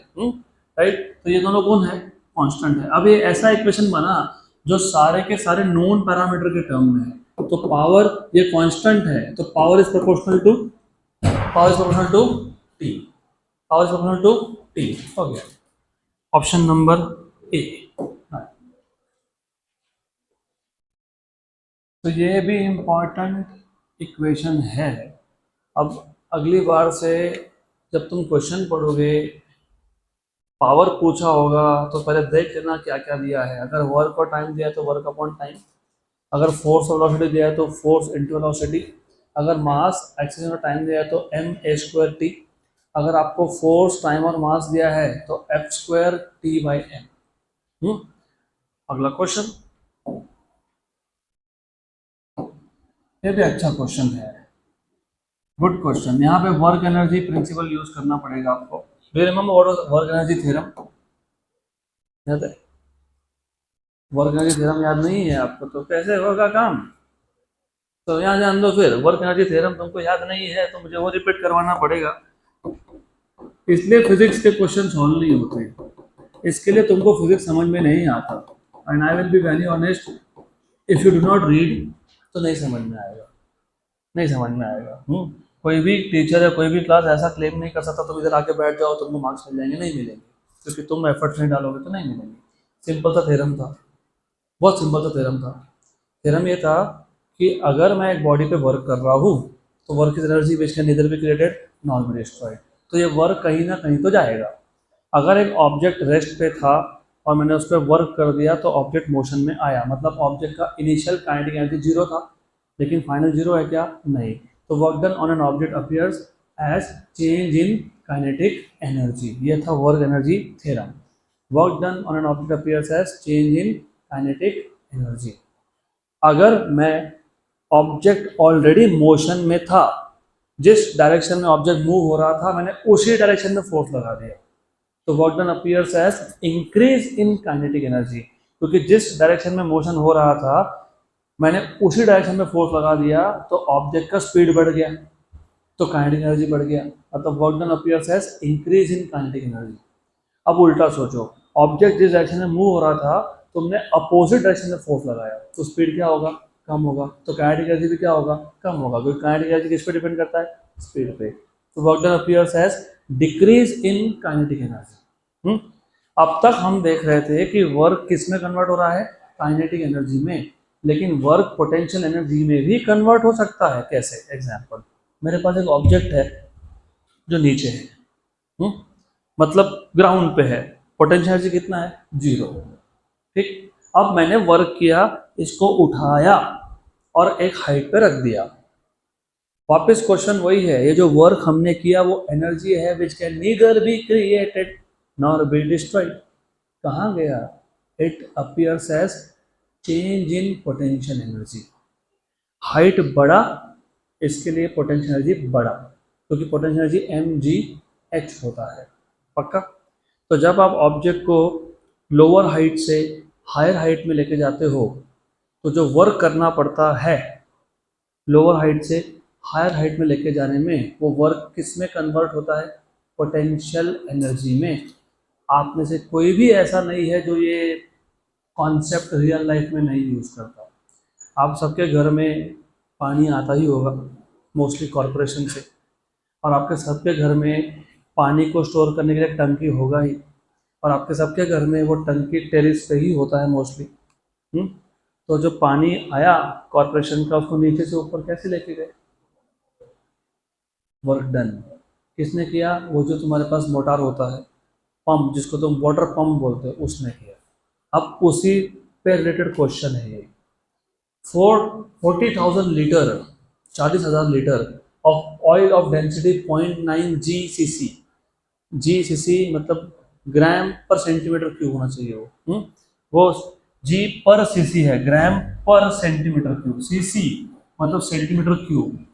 राइट। तो ये दोनों कौन है? कांस्टेंट है। अब ये ऐसा इक्वेशन बना जो सारे के सारे नोन पैरामीटर के टर्म में है। तो पावर ये कांस्टेंट है, तो power is proportional to T. Power is proportional to T. हो गया ऑप्शन नंबर ए। तो ये भी इम्पॉर्टेंट इक्वेशन है। अब अगली बार से जब तुम क्वेश्चन पढ़ोगे, पावर पूछा होगा तो पहले देख लेना क्या क्या दिया है। अगर वर्क और टाइम दिया है तो वर्क अपॉन टाइम, अगर फोर्स और वेलोसिटी दिया है तो फोर्स इनटू वेलोसिटी, अगर मास, एक्सेलरेशन और टाइम दिया है तो ma²t, अगर आपको फोर्स, टाइम और मास दिया है तो f²t/m। अगला क्वेश्चन, ये भी अच्छा क्वेश्चन है, गुड क्वेश्चन। यहाँ पे वर्क एनर्जी प्रिंसिपल यूज करना पड़ेगा आपको। Do you remember what was work energy theorem? याद है? वर्क एनर्जी थ्योरम याद नहीं है आपको तो कैसे होगा काम? तो यहाँ जान दो फिर। वर्क एनर्जी थ्योरम तुमको याद नहीं है तो मुझे वो रिपीट करवाना पड़ेगा, इसलिए फिजिक्स के क्वेश्चन सॉल्व नहीं होते। इसके लिए तुमको फिजिक्स समझ में नहीं आता। And I will be very honest, if you do not read तो नहीं समझ में आएगा, नहीं समझ में आएगा। कोई भी टीचर या कोई भी क्लास ऐसा क्लेम नहीं कर सकता तुम इधर आके बैठ जाओ तुमको मार्क्स मिल जाएंगे, नहीं मिलेंगे, क्योंकि तुम एफर्ट्स नहीं डालोगे तो नहीं मिलेंगे। सिंपल सा थ्योरम था, बहुत सिंपल सा थ्योरम था। थ्योरम ये था कि अगर मैं एक बॉडी पे वर्क कर रहा हूँ तो work is energy which can neither be created nor be destroyed. तो ये वर्क कहीं ना कहीं तो जाएगा। अगर एक ऑब्जेक्ट रेस्ट पे था और मैंने उस पर वर्क कर दिया तो ऑब्जेक्ट मोशन में आया, मतलब ऑब्जेक्ट का इनिशियल काइनेटिक एनर्जी जीरो था, लेकिन फाइनल जीरो है क्या? नहीं। तो work done on an object appears as change in kinetic energy, ये था work energy theorem. Work done on an object appears as change in kinetic energy. अगर मैं ऑब्जेक्ट ऑलरेडी मोशन में था, जिस डायरेक्शन में ऑब्जेक्ट मूव हो रहा था मैंने उसी डायरेक्शन में फोर्स लगा दिया, तो work done appears as increase in kinetic energy, क्योंकि जिस डायरेक्शन में मोशन हो रहा था मैंने उसी डायरेक्शन में फोर्स लगा दिया तो ऑब्जेक्ट का स्पीड बढ़ गया, तो काइनेटिक एनर्जी बढ़ गया, मतलब work done appears as increase in kinetic energy. अब उल्टा सोचो, ऑब्जेक्ट जिस डायरेक्शन में मूव हो रहा था तुमने अपोजिट डायरेक्शन में फोर्स लगाया, तो स्पीड क्या होगा? कम होगा, तो काइनेटिक एनर्जी भी क्या होगा? कम होगा, क्योंकि काइनेटिक एनर्जी किस पे डिपेंड करता है? स्पीड पे। तो work done appears as decrease in kinetic energy. अब तक हम देख रहे थे कि वर्क किस में कन्वर्ट हो रहा है? काइनेटिक एनर्जी में, लेकिन वर्क पोटेंशियल एनर्जी में भी कन्वर्ट हो सकता है। कैसे? एग्जांपल, मेरे पास एक ऑब्जेक्ट है जो नीचे है, मतलब ग्राउंड पे है, पोटेंशियल एनर्जी कितना है? जीरो। ठीक, अब मैंने वर्क किया, इसको उठाया और एक हाइट पे रख दिया। वापस क्वेश्चन वही है, ये जो वर्क हमने किया वो एनर्जी है which can neither be created nor be destroyed. कहाँ गया? It appears as change in potential energy. Height बढ़ा, इसके लिए पोटेंशियल एनर्जी बढ़ा, क्योंकि पोटेंशियल एनर्जी mgh होता है। पक्का? तो जब आप ऑब्जेक्ट को लोअर हाइट से हायर हाइट में लेके जाते हो तो जो वर्क करना पड़ता है लोअर हाइट से हायर हाइट में लेके जाने में, वो वर्क किस में कन्वर्ट होता है? पोटेंशियल एनर्जी में। आप में से कोई भी ऐसा नहीं है जो ये कॉन्सेप्ट रियल लाइफ में नहीं यूज़ करता। आप सबके घर में पानी आता ही होगा, मोस्टली कॉरपोरेशन से, और आपके सबके घर में पानी को स्टोर करने के लिए टंकी होगा ही, और आपके सबके घर में वो टंकी टेरिस पे ही होता है मोस्टली। तो जो पानी आया कॉरपोरेशन का, उसको नीचे से ऊपर कैसे लेके गए? वर्क डन किसने किया? वो जो तुम्हारे पास मोटर होता है, पंप, जिसको तुम वाटर पंप बोलते हो, उसने किया। अब उसी पे रिलेटेड क्वेश्चन है ये। 40,000 litre, 40,000 litre of oil of density 0.9 GCC, GCC मतलब ग्राम पर सेंटीमीटर क्यूब होना चाहिए वो जी पर सीसी है, ग्राम पर सेंटीमीटर क्यूब, सीसी मतलब centimetre cube,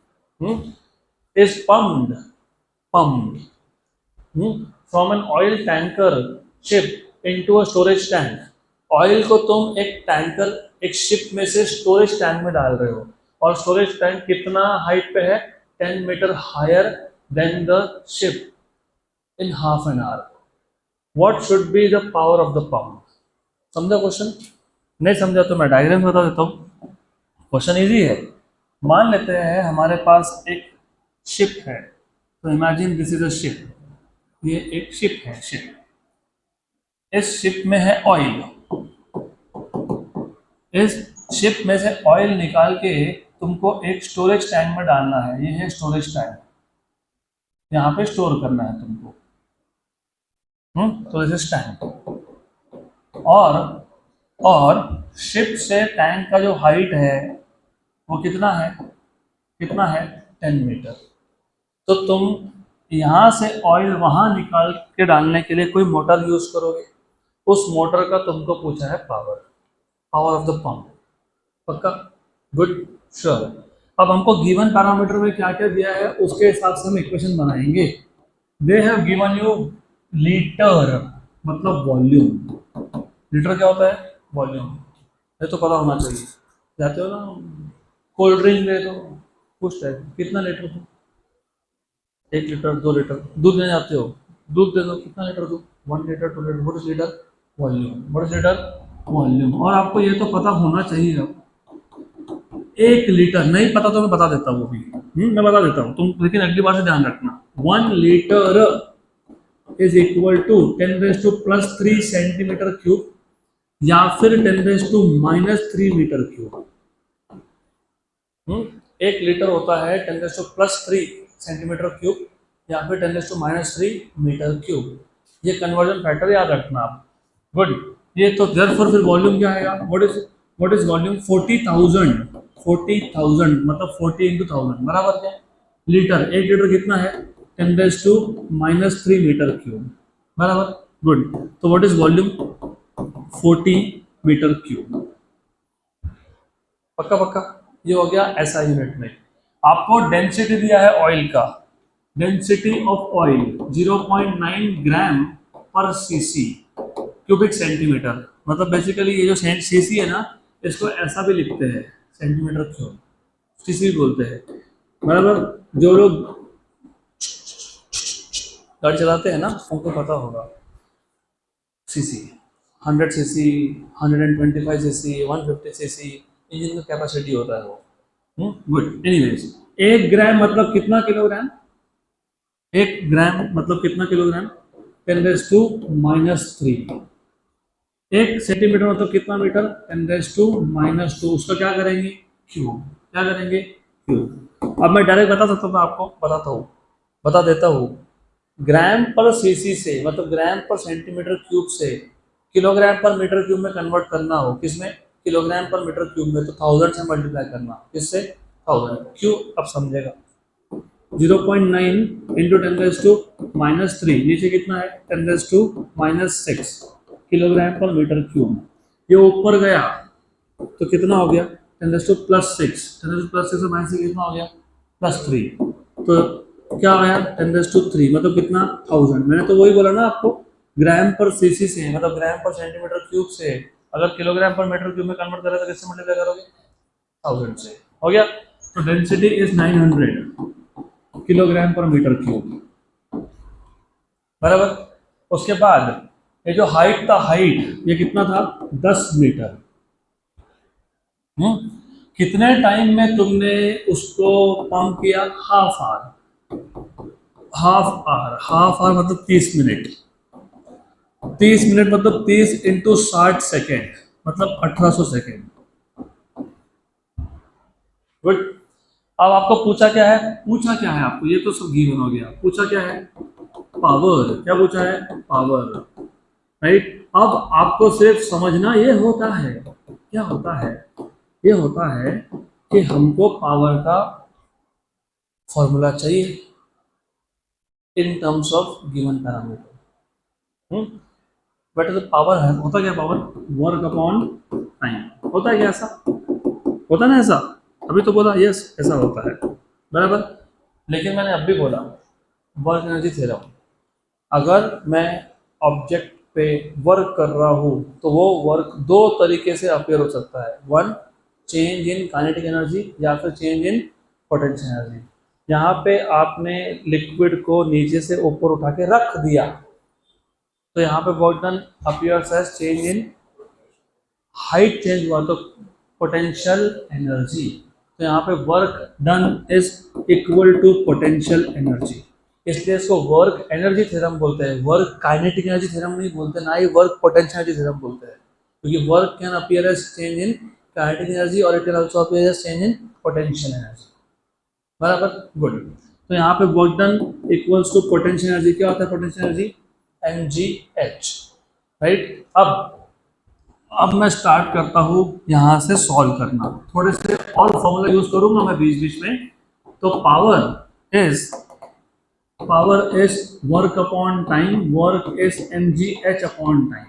is pumped from an oil tanker ship into a storage tank। Oil को तुम एक टैंकर, एक शिप में से स्टोरेज टैंक में डाल रहे हो, और स्टोरेज टैंक कितना हाइट पे है? 10 metre higher than the ship in half an hour. What should be the power of the pump? समझा क्वेश्चन? नहीं समझा तो मैं डायग्राम बता देता हूँ। क्वेश्चन इजी है। मान लेते हैं हमारे पास एक शिप है, तो imagine this is a ship, ये एक शिप है। शिप, इस शिप में है ऑयल, इस शिप में से ऑयल निकाल के तुमको एक स्टोरेज टैंक में डालना है। ये है स्टोरेज टैंक, यहाँ पे स्टोर करना है तुमको। तो दिस इज टैंक, और शिप से टैंक का जो हाइट है वो कितना है? कितना है? 10 मीटर। तो तुम यहाँ से ऑयल वहां निकाल के डालने के लिए कोई मोटर यूज करोगे, उस मोटर का तुमको पूछा है power, power of the pump. पक्का? Good, sure. अब हमको गिवन पैरामीटर में क्या क्या दिया है उसके हिसाब से हम इक्वेशन बनाएंगे। They have given you litre मतलब वॉल्यूम। लीटर क्या होता है? वॉल्यूम। ये तो पता होना चाहिए, जाते हो ना कोल्ड ड्रिंक ले तो पूछता है कितना लीटर दूँ, 1 लीटर 2 लीटर। दूध लेने जाते हो, दूध दे दो, कितना लीटर दूँ? 1 litre 2 litre. What is litre? Volume. What is litre? Volume. और आपको ये तो पता होना चाहिए, 1 लीटर नहीं पता तो मैं बता देता हूँ, वो भी मैं बता देता हूँ तुम, लेकिन अगली बार से ध्यान रखना। 1 litre is equal to 10⁻³ centimetre cube या फिर 10⁻³ मीटर क्यूब। 1 लीटर होता है 10⁻³ सेंटीमीटर क्यूब या फिर 10⁻³ मीटर क्यूब। ये कन्वर्जन फैक्टर याद रखना आप। गुड। ये तो देयरफॉर फिर वॉल्यूम क्या आएगा, व्हाट इज वॉल्यूम, 40,000, 40,000 मतलब 40 इंटू 1000 बराबर क्या, लीटर। 1 लीटर कितना है, 10⁻³ मीटर क्यूब बराबर। गुड। तो what is volume, 40 metre cube. पक्का पक्का। ये हो गया ऐसा यूनिट में। आपको डेंसिटी दिया है ऑयल का, डेंसिटी ऑफ ऑयल 0.9 ग्राम पर सीसी क्यूबिक सेंटीमीटर। मतलब बेसिकली ये जो सीसी है ना, इसको ऐसा भी लिखते हैं, सेंटीमीटर क्यूब, सीसी भी बोलते हैं बराबर। जो लोग गाड़ी चलाते हैं ना उनको पता होगा, CC 100 CC, 125 CC, 150 CC engine का कैपेसिटी होता है वो। गुड। एनीवेज, 1 ग्राम मतलब कितना किलोग्राम, 1 ग्राम मतलब कितना किलोग्राम, 10⁻⁻3। 1 सेंटीमीटर मतलब कितना मीटर, 10⁻²। उसका क्या करेंगे, क्यूब। क्या करेंगे, क्यूब। अब मैं डायरेक्ट बता सकता हूँ, आपको बताता हूँ, बता देता हूँ। ग्राम पर सीसी से मतलब ग्राम पर सेंटीमीटर क्यूब से किलोग्राम पर मीटर क्यूब में कन्वर्ट करना हो, किसमें, किलोग्राम पर मीटर क्यूब में, तो 1000 से मल्टीप्लाई करना, किससे, 1000। क्यों, अब समझेगा। 0.9 इंटू 10⁻⁻3, नीचे कितना है, 10⁻⁻6 किलोग्राम पर मीटर क्यूब। ये ऊपर गया तो कितना हो गया, 10⁻+6, 10⁻+6 से माइनस कितना हो गया, +3। तो क्या आया, 10⁻³ मतलब कितना, 1000। मैंने तो वही बोला ना आपको, ग्राम पर सीसी से मतलब ग्राम पर सेंटीमीटर क्यूब से अगर किलोग्राम पर मीटर क्यूब में कन्वर्ट करें तो किससे मल्टीप्लाई करोगे, 1000 से। हो गया। तो डेंसिटी इज 900 किलोग्राम पर मीटर क्यूब बराबर। उसके बाद ये जो हाइट था, हाइट ये कितना था, 10 मीटर। कितने टाइम में तुमने उसको पंप किया, हाफ आवर, हाफ आवर मतलब 30 मिनट, 30 मिनट मतलब 30 × 60 सेकेंड मतलब 1800 सेकेंड। गुड। अब आपको पूछा क्या है, पूछा क्या है आपको, ये तो सब गिवन हो गया, पूछा क्या है, पावर। क्या पूछा है, पावर। राइट। अब आपको सिर्फ समझना ये होता है, क्या होता है, ये होता है कि हमको पावर का फॉर्मूला चाहिए इन terms of given parameter. But जो पावर है, होता क्या पावर, वर्क अपॉन टाइम। होता है क्या ऐसा, होता ना ऐसा, अभी तो बोला यस ऐसा होता है बराबर। लेकिन मैंने अब भी बोला वर्क एनर्जी थ्योरम, अगर मैं ऑब्जेक्ट पे वर्क कर रहा हूँ तो वो वर्क दो तरीके से अपेयर हो सकता है, one change in kinetic energy या फिर चेंज इन पोटेंशियल एनर्जी। यहाँ पे आपने लिक्विड को नीचे से ऊपर उठा के रख दिया तो यहाँ पे work done appears as change in height, change हुआ तो पोटेंशियल एनर्जी। तो यहाँ पे work done is equal to potential energy, इसलिए इसको वर्क एनर्जी थ्योरम बोलते हैं। वर्क काइनेटिक एनर्जी थ्योरम नहीं बोलते, ना ही वर्क पोटेंशियल एनर्जी थ्योरम बोलते हैं, क्योंकि work can appear as change in kinetic energy और it can also appear as change in potential energy बराबर। गुड। तो यहाँ पे work done equals to potential energy, क्या होता है पोटेंशियल एनर्जी, mgh। राइट। अब मैं स्टार्ट करता हूँ यहाँ से सॉल्व करना, थोड़े से और फॉर्मूला यूज करूंगा मैं बीच बीच में। तो power is work upon time, work is mgh upon time.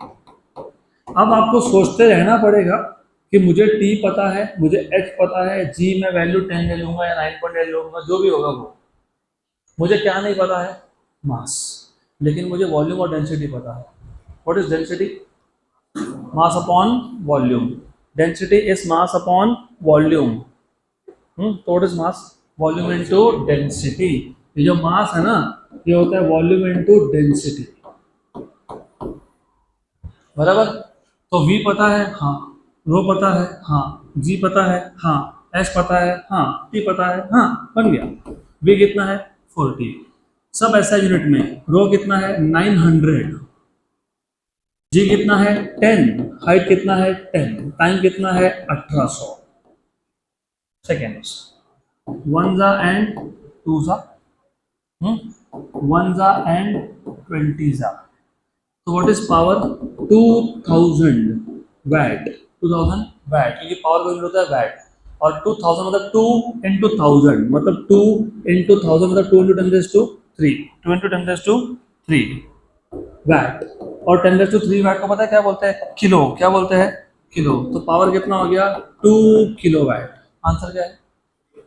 अब आपको सोचते रहना पड़ेगा कि मुझे t पता है, मुझे h पता है, g में वैल्यू 10 ले लूंगा या 9 ले लूंगा, जो भी होगा वो। मुझे क्या नहीं पता है, मास। लेकिन मुझे वॉल्यूम और डेंसिटी पता है। What is density, mass upon volume, density is mass upon volume। तो what is mass, volume into density। ये जो mass है ना, ये होता है volume into density बराबर। तो v पता है, हाँ, रो पता है, हाँ, g पता है, हाँ, h पता है, हाँ, t पता है, हाँ, बन गया। v कितना है, 40, सब ऐसा यूनिट में। रो कितना है, 900, जी कितना है, 10, हाइट कितना है, 10, टाइम कितना है, 1800 सेकेंड्स। वन जा एंड टू जा, वन जा एंड 20 जा, तो what is power 2000 watt, 2000 watt, क्योंकि पावर का यूनिट होता है वैट, और 2000 मतलब 2 इंटू 1000 मतलब 2 इंटू 1000 मतलब 2 इंटू 10⁻3, 2 इंटू 10⁻3 वैट, और 10⁻3 वैट को पता है क्या बोलते हैं? किलो, क्या बोलते हैं? किलो। तो पावर कितना हो गया? 2 किलो वैट। आंसर क्या है?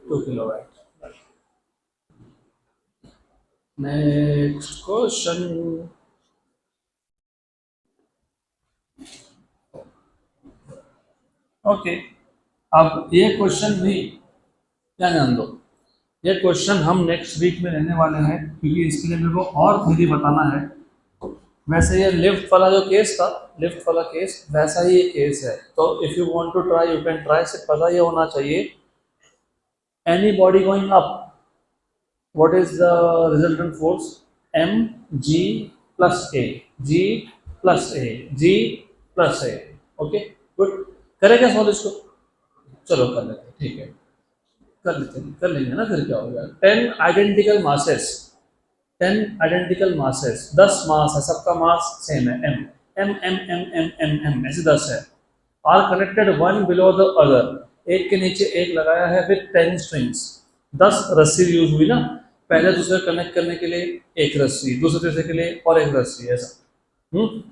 2 kilo VAT. Next question. Okay, अब ये क्वेश्चन भी क्या जान दो, ये क्वेश्चन हम नेक्स्ट वीक में लेने वाले हैं, क्योंकि इसके लिए मेरे को और थ्योरी बताना है। वैसे ये लिफ्ट वाला जो केस था, लिफ्ट वाला केस, वैसा ही ये केस है। तो if you want to try you can try. से पता ये होना चाहिए, anybody going up, what is the resultant force? M G plus A, G plus A, G plus A. Okay good. करें क्या सॉल्व इसको? चलो कर लेते हैं, ठीक है, कर लेंगे ना, फिर क्या हो गया? 10 identical masses, 10 identical masses, 10 mass है, सबका मास सेम है, M M M M M M M ऐसे 10 है, are connected one below the other, एक के नीचे एक लगाया है विद 10 स्ट्रिंग्स, 10 रस्सी यूज हुई ना, पहले दूसरे कनेक्ट करने के लिए एक रस्सी, दूसरे तीसरे के लिए और एक रस्सी, ऐसा।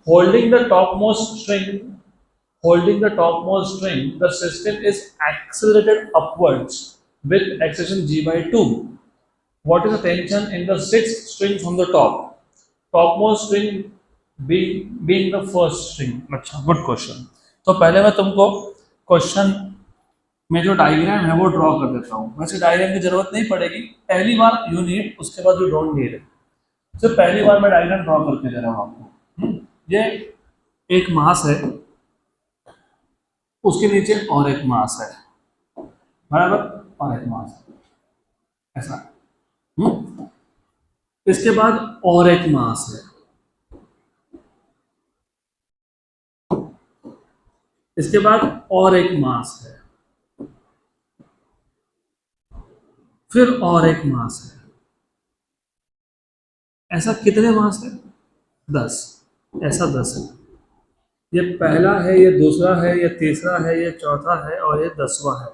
Holding the top most string, holding the topmost string, the system is accelerated upwards with acceleration g by 2. What is the tension in the sixth string from the top? Topmost string being the first string. अच्छा, good question. तो पहले मैं तुमको question में जो diagram है वो draw कर देता हूँ। वैसे डायग्राम की जरूरत नहीं पड़ेगी, पहली बार यू नीड, उसके बाद यू डोंट नीड। सिर्फ पहली बार मैं डायग्राम ड्रॉ करके दे रहा हूँ आपको। ये एक मास है, उसके नीचे और एक मास है, बराबर, और एक मास है, ऐसा। इसके बाद और एक मास है, इसके बाद और एक मास है, फिर और एक मास है, ऐसा कितने मास है? 10, ऐसा 10 है। ये पहला है, ये दूसरा है, ये तीसरा है, ये चौथा है, और ये 10वां है।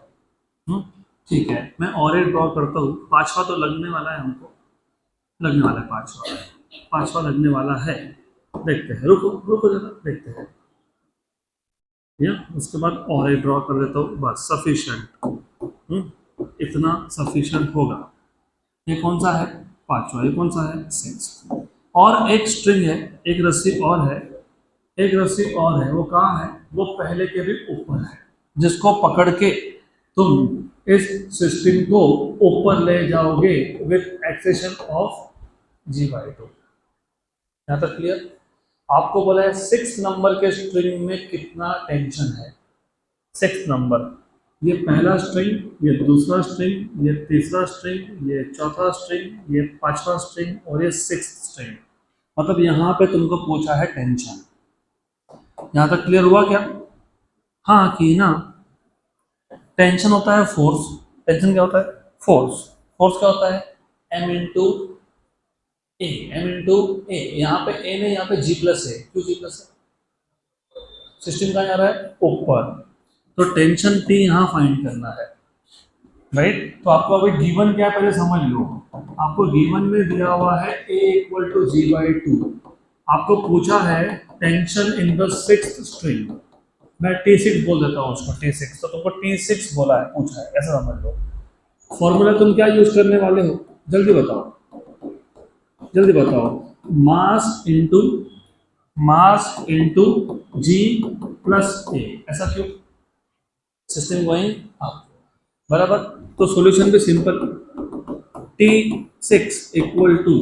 ठीक है, मैं और एक ड्रॉ करता हूँ। पांचवा तो लगने वाला है हमको, लगने वाला है पांचवा, पांचवा लगने वाला है, देखते हैं, रुको रुको जरा, देखते हैं। या उसके बाद और एक ड्रॉ कर देता हूँ, बस सफिशिएंट, इतना सफिशिएंट होगा। ये कौन सा है? पांचवा। ये कौन सा है? 6। और एक स्ट्रिंग है, एक रस्सी और है, एक रस्सी और है, वो कहाँ है? वो पहले के भी ऊपर है, जिसको पकड़ के तुम इस सिस्टम को ऊपर ले जाओगे with acceleration of G by 2। यहाँ तक क्लियर? आपको बोला है 6 नंबर के स्ट्रिंग में कितना टेंशन है। 6 नंबर, ये पहला स्ट्रिंग, ये दूसरा स्ट्रिंग, ये तीसरा स्ट्रिंग, ये चौथा स्ट्रिंग, ये पांचवा स्ट्रिंग, और ये 6th स्ट्रिंग। मतलब यहाँ पे तुमको पूछा है टेंशन। यहाँ तक क्लियर हुआ क्या? हाँ कि ना? टेंशन होता है फोर्स। टेंशन क्या होता है? फोर्स। फोर्स क्या होता है? एम इंटू ए, एम इंटू ए। यहाँ पे ए नहीं, यहाँ पे जी प्लस है। क्यों जी प्लस है? सिस्टम कहाँ जा रहा है? ऊपर। तो टेंशन टी यहाँ फाइंड करना है, राइट? तो आपको अभी गिवन क्या पहले समझ लो। आपको गिवन में दिया हुआ है a equal to G by 2। आपको पूछा है tension in the 6th string. मैं T6 बोल देता हूँ उसको, T6। तो तुमको T6 बोला है, पूछा है, ऐसा समझ लो। फॉर्मूला तुम क्या यूज करने वाले हो? जल्दी बताओ, जल्दी बताओ। मास इंटू जी प्लस ए। ऐसा क्यों? सिस्टम गोइंग अप, बराबर। तो सॉल्यूशन भी सिंपल, T6 इक्वल टू,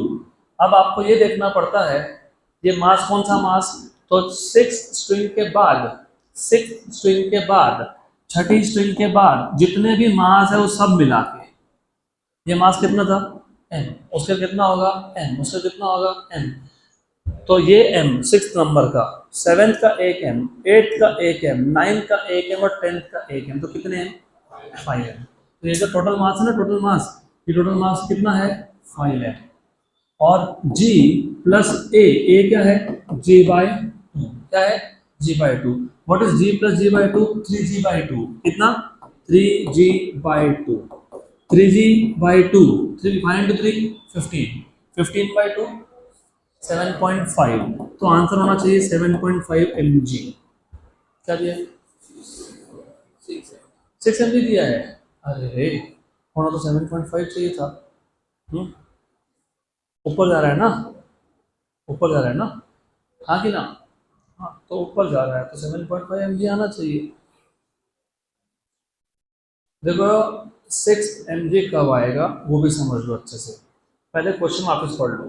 अब आपको ये देखना पड़ता है ये मास कौन सा मास। तो 6 स्ट्रिंग के बाद, 6 स्ट्रिंग के बाद, छठी स्ट्रिंग के बाद जितने भी मास है वो सब मिला के, ये मास कितना था? m। उसका कितना होगा? m। उसका कितना होगा? m। तो ये m 6th नंबर का, 7th का एक m, 8th का एक m, 9th का एक m, और 10th का एक m। तो कितने हैं? 5m। तो ये जो टोटल मास है ना, टोटल मास, ये टोटल मास कितना है? 5m। और g प्लस ए क्या है, g बाय टू, क्या है, g by two. What is g plus g by two, 3g by two, कितना, 3g by two, 3g by two, 3 5 into 3 15, 15 by two 7.5, तो आंसर होना चाहिए 7.5 mg। क्या दिया, 6 mg दिया है। अरे रे, होना तो 7.5 चाहिए था। हम्म, ऊपर जा रहा है ना, ऊपर जा रहा है ना, हाँ कि ना, हाँ तो ऊपर जा रहा है तो 7.5 mg आना चाहिए। देखो 6 mg कब आएगा वो भी समझ लो अच्छे से, पहले क्वेश्चन वापस पढ़ लो।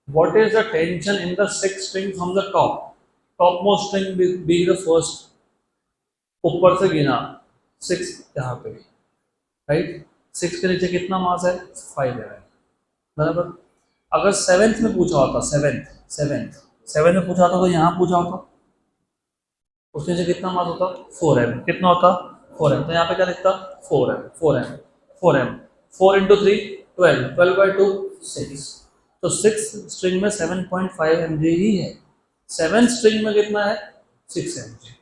What is the tension in the six string from the top, top most string being the first, ऊपर से गिना 6 यहाँ पे, राइट, 6 के नीचे कितना मास है, 5 है, बराबर। अगर सेवेंथ में पूछा होता, सेवेंथ में पूछा होता तो यहाँ पूछा होता, उसमें से कितना मास होता, 4m, कितना होता, 4m, तो यहाँ पे क्या लिखता, 4m, 4 into 3 12, 12 by 2 6, तो 6 स्ट्रिंग में 7.5 mg ही है, 7 स्ट्रिंग में कितना है, 6 mg।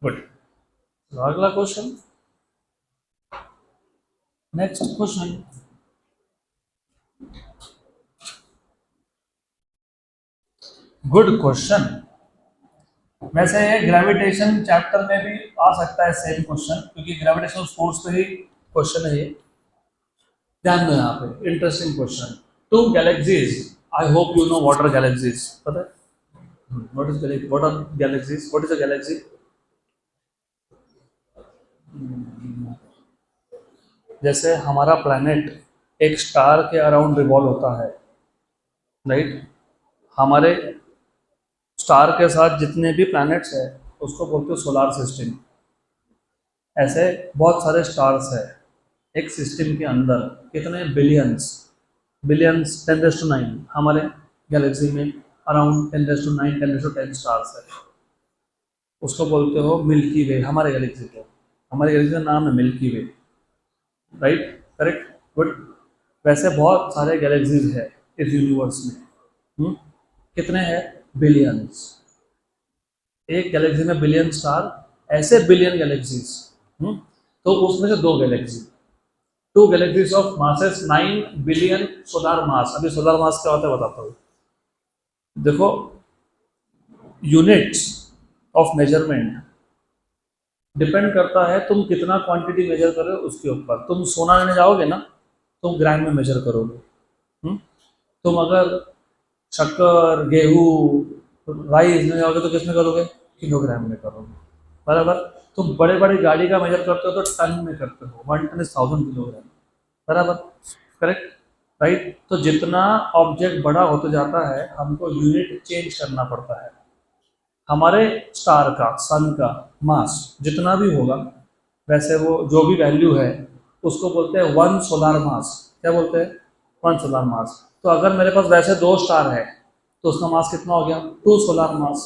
गुड, अगला question, next question, good question. वैसे ग्रेविटेशन चैप्टर में भी आ सकता है सेम क्वेश्चन, क्योंकि ग्रेविटेशनल फोर्स पे ही क्वेश्चन है ये, ध्यान दो यहाँ पे, interesting question. Two galaxies, I hope you know what are galaxies, पता है, what is galaxy, what are galaxies, what is a galaxy. जैसे हमारा प्लैनेट एक स्टार के अराउंड रिवॉल्व होता है, राइट, हमारे स्टार के साथ जितने भी प्लैनेट्स हैं उसको बोलते हैं सोलार सिस्टम। ऐसे बहुत सारे स्टार्स हैं एक सिस्टम के अंदर, कितने बिलियंस, बिलियंस 10⁹, हमारे गैलेक्सी में अराउंड 10⁹, 10⁻10 स्टार्स है, उसको बोलते हो मिल्की वे, हमारे गैलेक्सी को, हमारे गैलेक्सी का नाम है मिल्की वे, राइट, करेक्ट, गुड। वैसे बहुत सारे गैलेक्सीज है इस यूनिवर्स में, कितने हैं, बिलियंस, एक गैलेक्सी में बिलियन स्टार, ऐसे बिलियन गैलेक्सीज, तो उसमें से दो galaxy, two galaxies of masses 9 billion solar mass. अभी सोलर मास क्या होता है बताता हूँ। देखो यूनिट्स ऑफ मेजरमेंट डिपेंड करता है तुम कितना क्वांटिटी मेजर कर रहे हो उसके ऊपर। तुम सोना लेने जाओगे ना, तुम ग्राम में मेजर करोगे, तुम अगर शक्कर, गेहूँ, राइस लेने जाओगे तो किस में करोगे, किलोग्राम में करोगे, बराबर। तुम बड़े बड़ी गाड़ी का मेजर करते हो तो टन में करते हो, 1 टन इज 1000 किलोग्राम, बराबर, करेक्ट, राइट। तो जितना ऑब्जेक्ट बड़ा होता जाता है हमको यूनिट चेंज करना पड़ता है। हमारे स्टार का, सन का मास जितना भी होगा, वैसे वो जो भी वैल्यू है उसको बोलते हैं 1 सोलर मास। क्या बोलते हैं, 1 सोलर मास। तो अगर मेरे पास वैसे 2 स्टार है तो उसका मास कितना हो गया, 2 सोलर मास,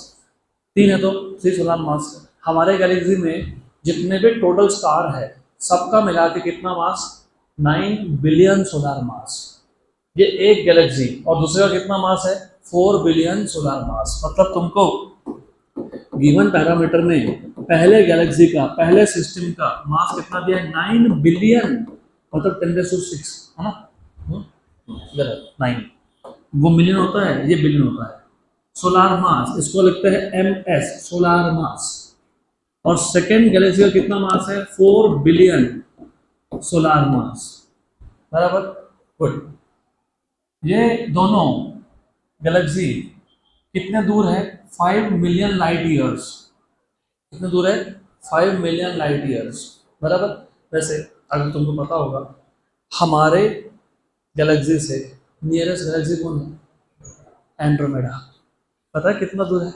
3 है तो 3 सोलर मास। हमारे गैलेक्सी में जितने भी टोटल स्टार है सबका मिला के कितना मास, 9 बिलियन सोलर मास। ये एक गैलेक्सी, और दूसरे का कितना मास है, 4 बिलियन सोलर मास। मतलब तुमको गिवन पैरामीटर में पहले गैलेक्सी का, पहले सिस्टम का मास कितना दिया है, 9 बिलियन, मतलब 10⁶, है ना, गलत, 9, वो मिलियन होता है, ये बिलियन होता है। सोलार मास इसको लिखते हैं ms, सोलार मास। और सेकेंड गैलेक्सी का कितना मास है, 4 बिलियन सोलार मास, बराबर, गुड। ये दोनों गैलेक्सी कितने दूर है, 5 मिलियन लाइट ईयर्स, कितने दूर है, 5 मिलियन लाइट ईयर्स, बराबर। वैसे अगर तुमको पता होगा हमारे गैलेक्सी से नियरेस्ट गैलेक्सी कौन है, एंड्रोमेडा, पता है कितना दूर है,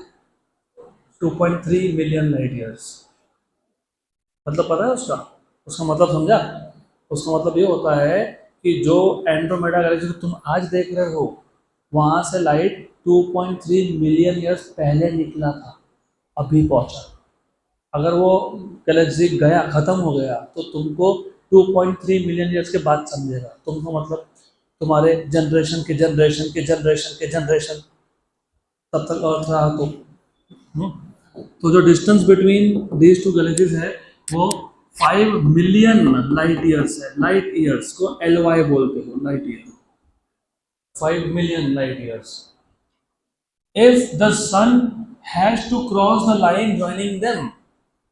2.3 मिलियन लाइट ईयर्स। मतलब पता है उसका, उसका मतलब समझा, उसका मतलब ये होता है कि जो एंड्रोमेडा गैलेक्सी को तुम आज देख रहे हो वहां से लाइट 2.3 मिलियन ईयर्स पहले निकला था, अभी पहुंचा। अगर वो गैलेक्सी गया, खत्म हो गया, तो तुमको 2.3 मिलियन ईयर्स के बाद समझेगा तुमको, मतलब तुम्हारे जनरेशन के जनरेशन के जनरेशन के जनरेशन तब तक अर्थ रहा तो जो distance between these two galaxies है वो 5 मिलियन लाइट ईयर्स है। लाइट ईयर्स को LY बोलते हो, light year, 5 million light years. If the sun has to cross the line joining them,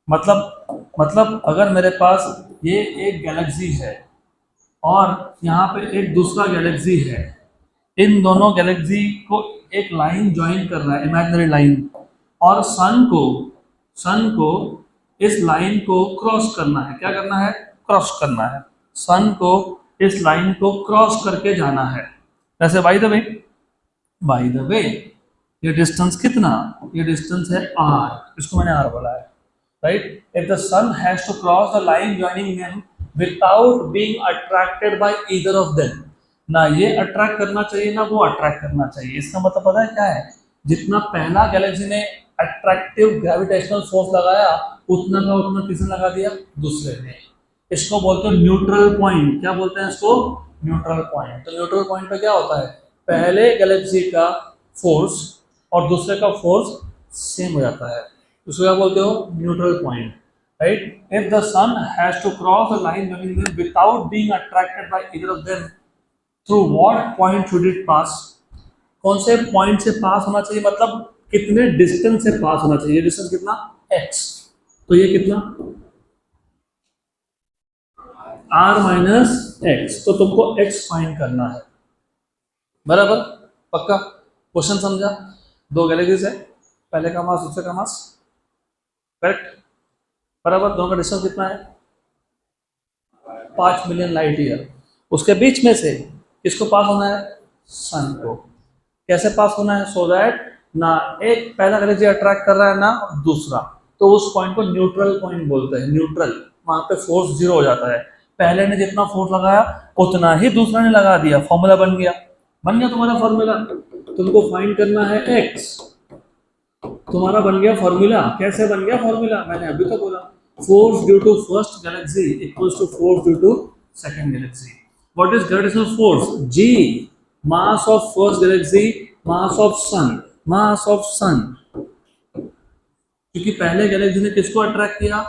मतलब अगर मेरे पास ये एक गैलेक्सी है और यहाँ पे एक दूसरा गैलेक्सी है, इन दोनों गैलेक्सी को एक लाइन ज्वाइन कर रहा है, इमेजिनरी लाइन, और सन को इस लाइन को क्रॉस करना है। क्या करना है? क्रॉस करना है। सन को इस लाइन को क्रॉस करके जाना है। जैसे बाय द वे ये डिस्टेंस कितना? ये डिस्टेंस है r, इसको मैंने r बोला है, right. If the sun has to cross the line joining them without being attracted by either of them, ना ये अट्रैक्ट करना चाहिए ना वो अट्रैक्ट करना चाहिए। इसका मतलब पता है क्या है? जितना पहला गैलेक्सी ने अट्रैक्टिव ग्रेविटेशनल फोर्स लगाया उतना का उतना किसने लगा दिया? दूसरे ने। इसको बोलते हैं न्यूट्रल पॉइंट। क्या बोलते हैं इसको? Neutral point. तो न्यूट्रल पॉइंट पे क्या होता है? पहले गैलेक्सी का फोर्स और दूसरे का फोर्स सेम हो जाता है, उसको क्या बोलते हो? Neutral point, right. If the sun has to cross the line joining them without being attracted by either of them, through what point should it pass? कौन से पॉइंट से पास होना चाहिए, मतलब कितने डिस्टेंस से पास होना चाहिए? डिस्टेंस कितना? x। तो ये कितना? r minus x. तो तुमको x फाइंड करना है, बराबर? पक्का? क्वेश्चन समझा? दो गैलेक्सीज है, पहले का मास दूसरे का मास, करेक्ट, बराबर। दोनों का डिस्टेंस कितना है? 5 मिलियन लाइट ईयर। उसके बीच में से किसको पास होना है? सन को। कैसे पास होना है? सो दैट ना एक पहला गैलेक्सी अट्रैक्ट कर रहा है ना दूसरा, तो उस पॉइंट को न्यूट्रल पॉइंट बोलते हैं। न्यूट्रल, वहां पे फोर्स जीरो हो जाता है। पहले ने जितना फोर्स लगाया उतना ही दूसरा ने लगा दिया, फॉर्मूला बन गया तुम्हारा फॉर्मूला। तुमको फाइंड करना है x, तुम्हारा बन गया फॉर्मूला। कैसे बन गया फॉर्मूला? मैंने अभी तो बोला, force due to first galaxy equals to force due to second galaxy. What is gravitational force? g, mass of first galaxy, mass of sun, mass of sun. क्योंकि पहले गैलेक्सी ने किसको अट्रैक्ट किया?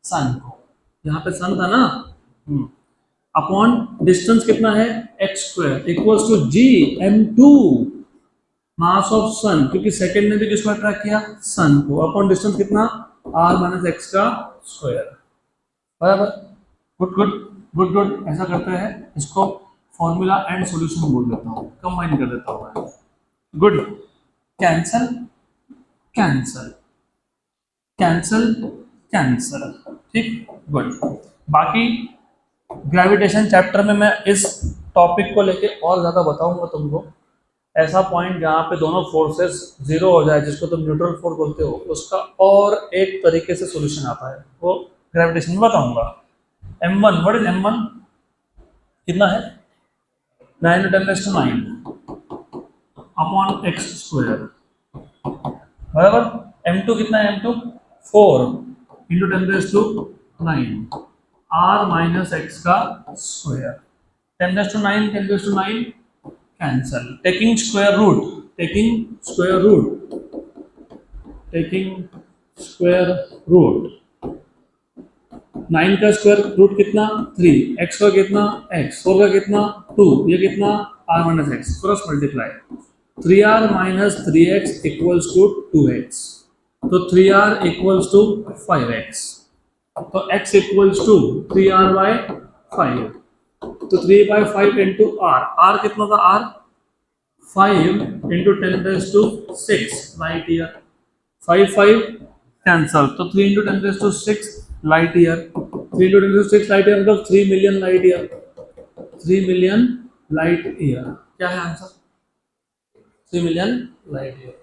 सन को। यहाँ पे सन था ना, अपॉन डिस्टेंस कितना है? x square equals to g m2, mass of sun, क्योंकि सेकंड ने भी किसको अट्रैक्ट किया? सन को, अपॉन डिस्टेंस कितना? r माइनस एक्स का स्क्वायर, बराबर। Good good good good. ऐसा करते हैं, इसको फॉर्मूला एंड सॉल्यूशन बोल देता हूँ, कंबाइन कर देता हूँ मैं। Good. Cancel cancel cancel cancel, ठीक, गुड। बाकी ग्रेविटेशन चैप्टर में मैं इस टॉपिक को लेके और ज़्यादा बताऊंगा तुमको। ऐसा पॉइंट जहाँ पे दोनों फोर्सेस जीरो हो जाए, जिसको तुम न्यूट्रल फोर्स बोलते हो, उसका और एक तरीके से सॉल्यूशन आता है, वो ग्रेविटेशन में बताऊंगा। m1, what is m1? कितना है? 9 × 10⁹ अपॉन एक्स स्क्वायर, बराबर। m2 कितना है? m2 4 × 10⁹ r माइनस एक्स का स्क्वायर। 10⁹ 10⁹ cancel. Taking square root, square root 9 का स्क्वायर रूट कितना? 3, x का कितना? x, 4 का कितना? 2, ये कितना? r minus X, cross multiply. 3r minus 3x equals to 2x, तो 3r इक्वल्स टू 5x, तो x equals to 3r bye 5, तो 3/5 इंटू r कितना था? r 5 × 10⁶ लाइट ईयर, 5 कैंसल, तो 3 × 10⁶ लाइट ईयर, 3 × 10⁶ लाइट ईयर मतलब 3 million light year, 3 million light year. क्या है answer? 3 million light year.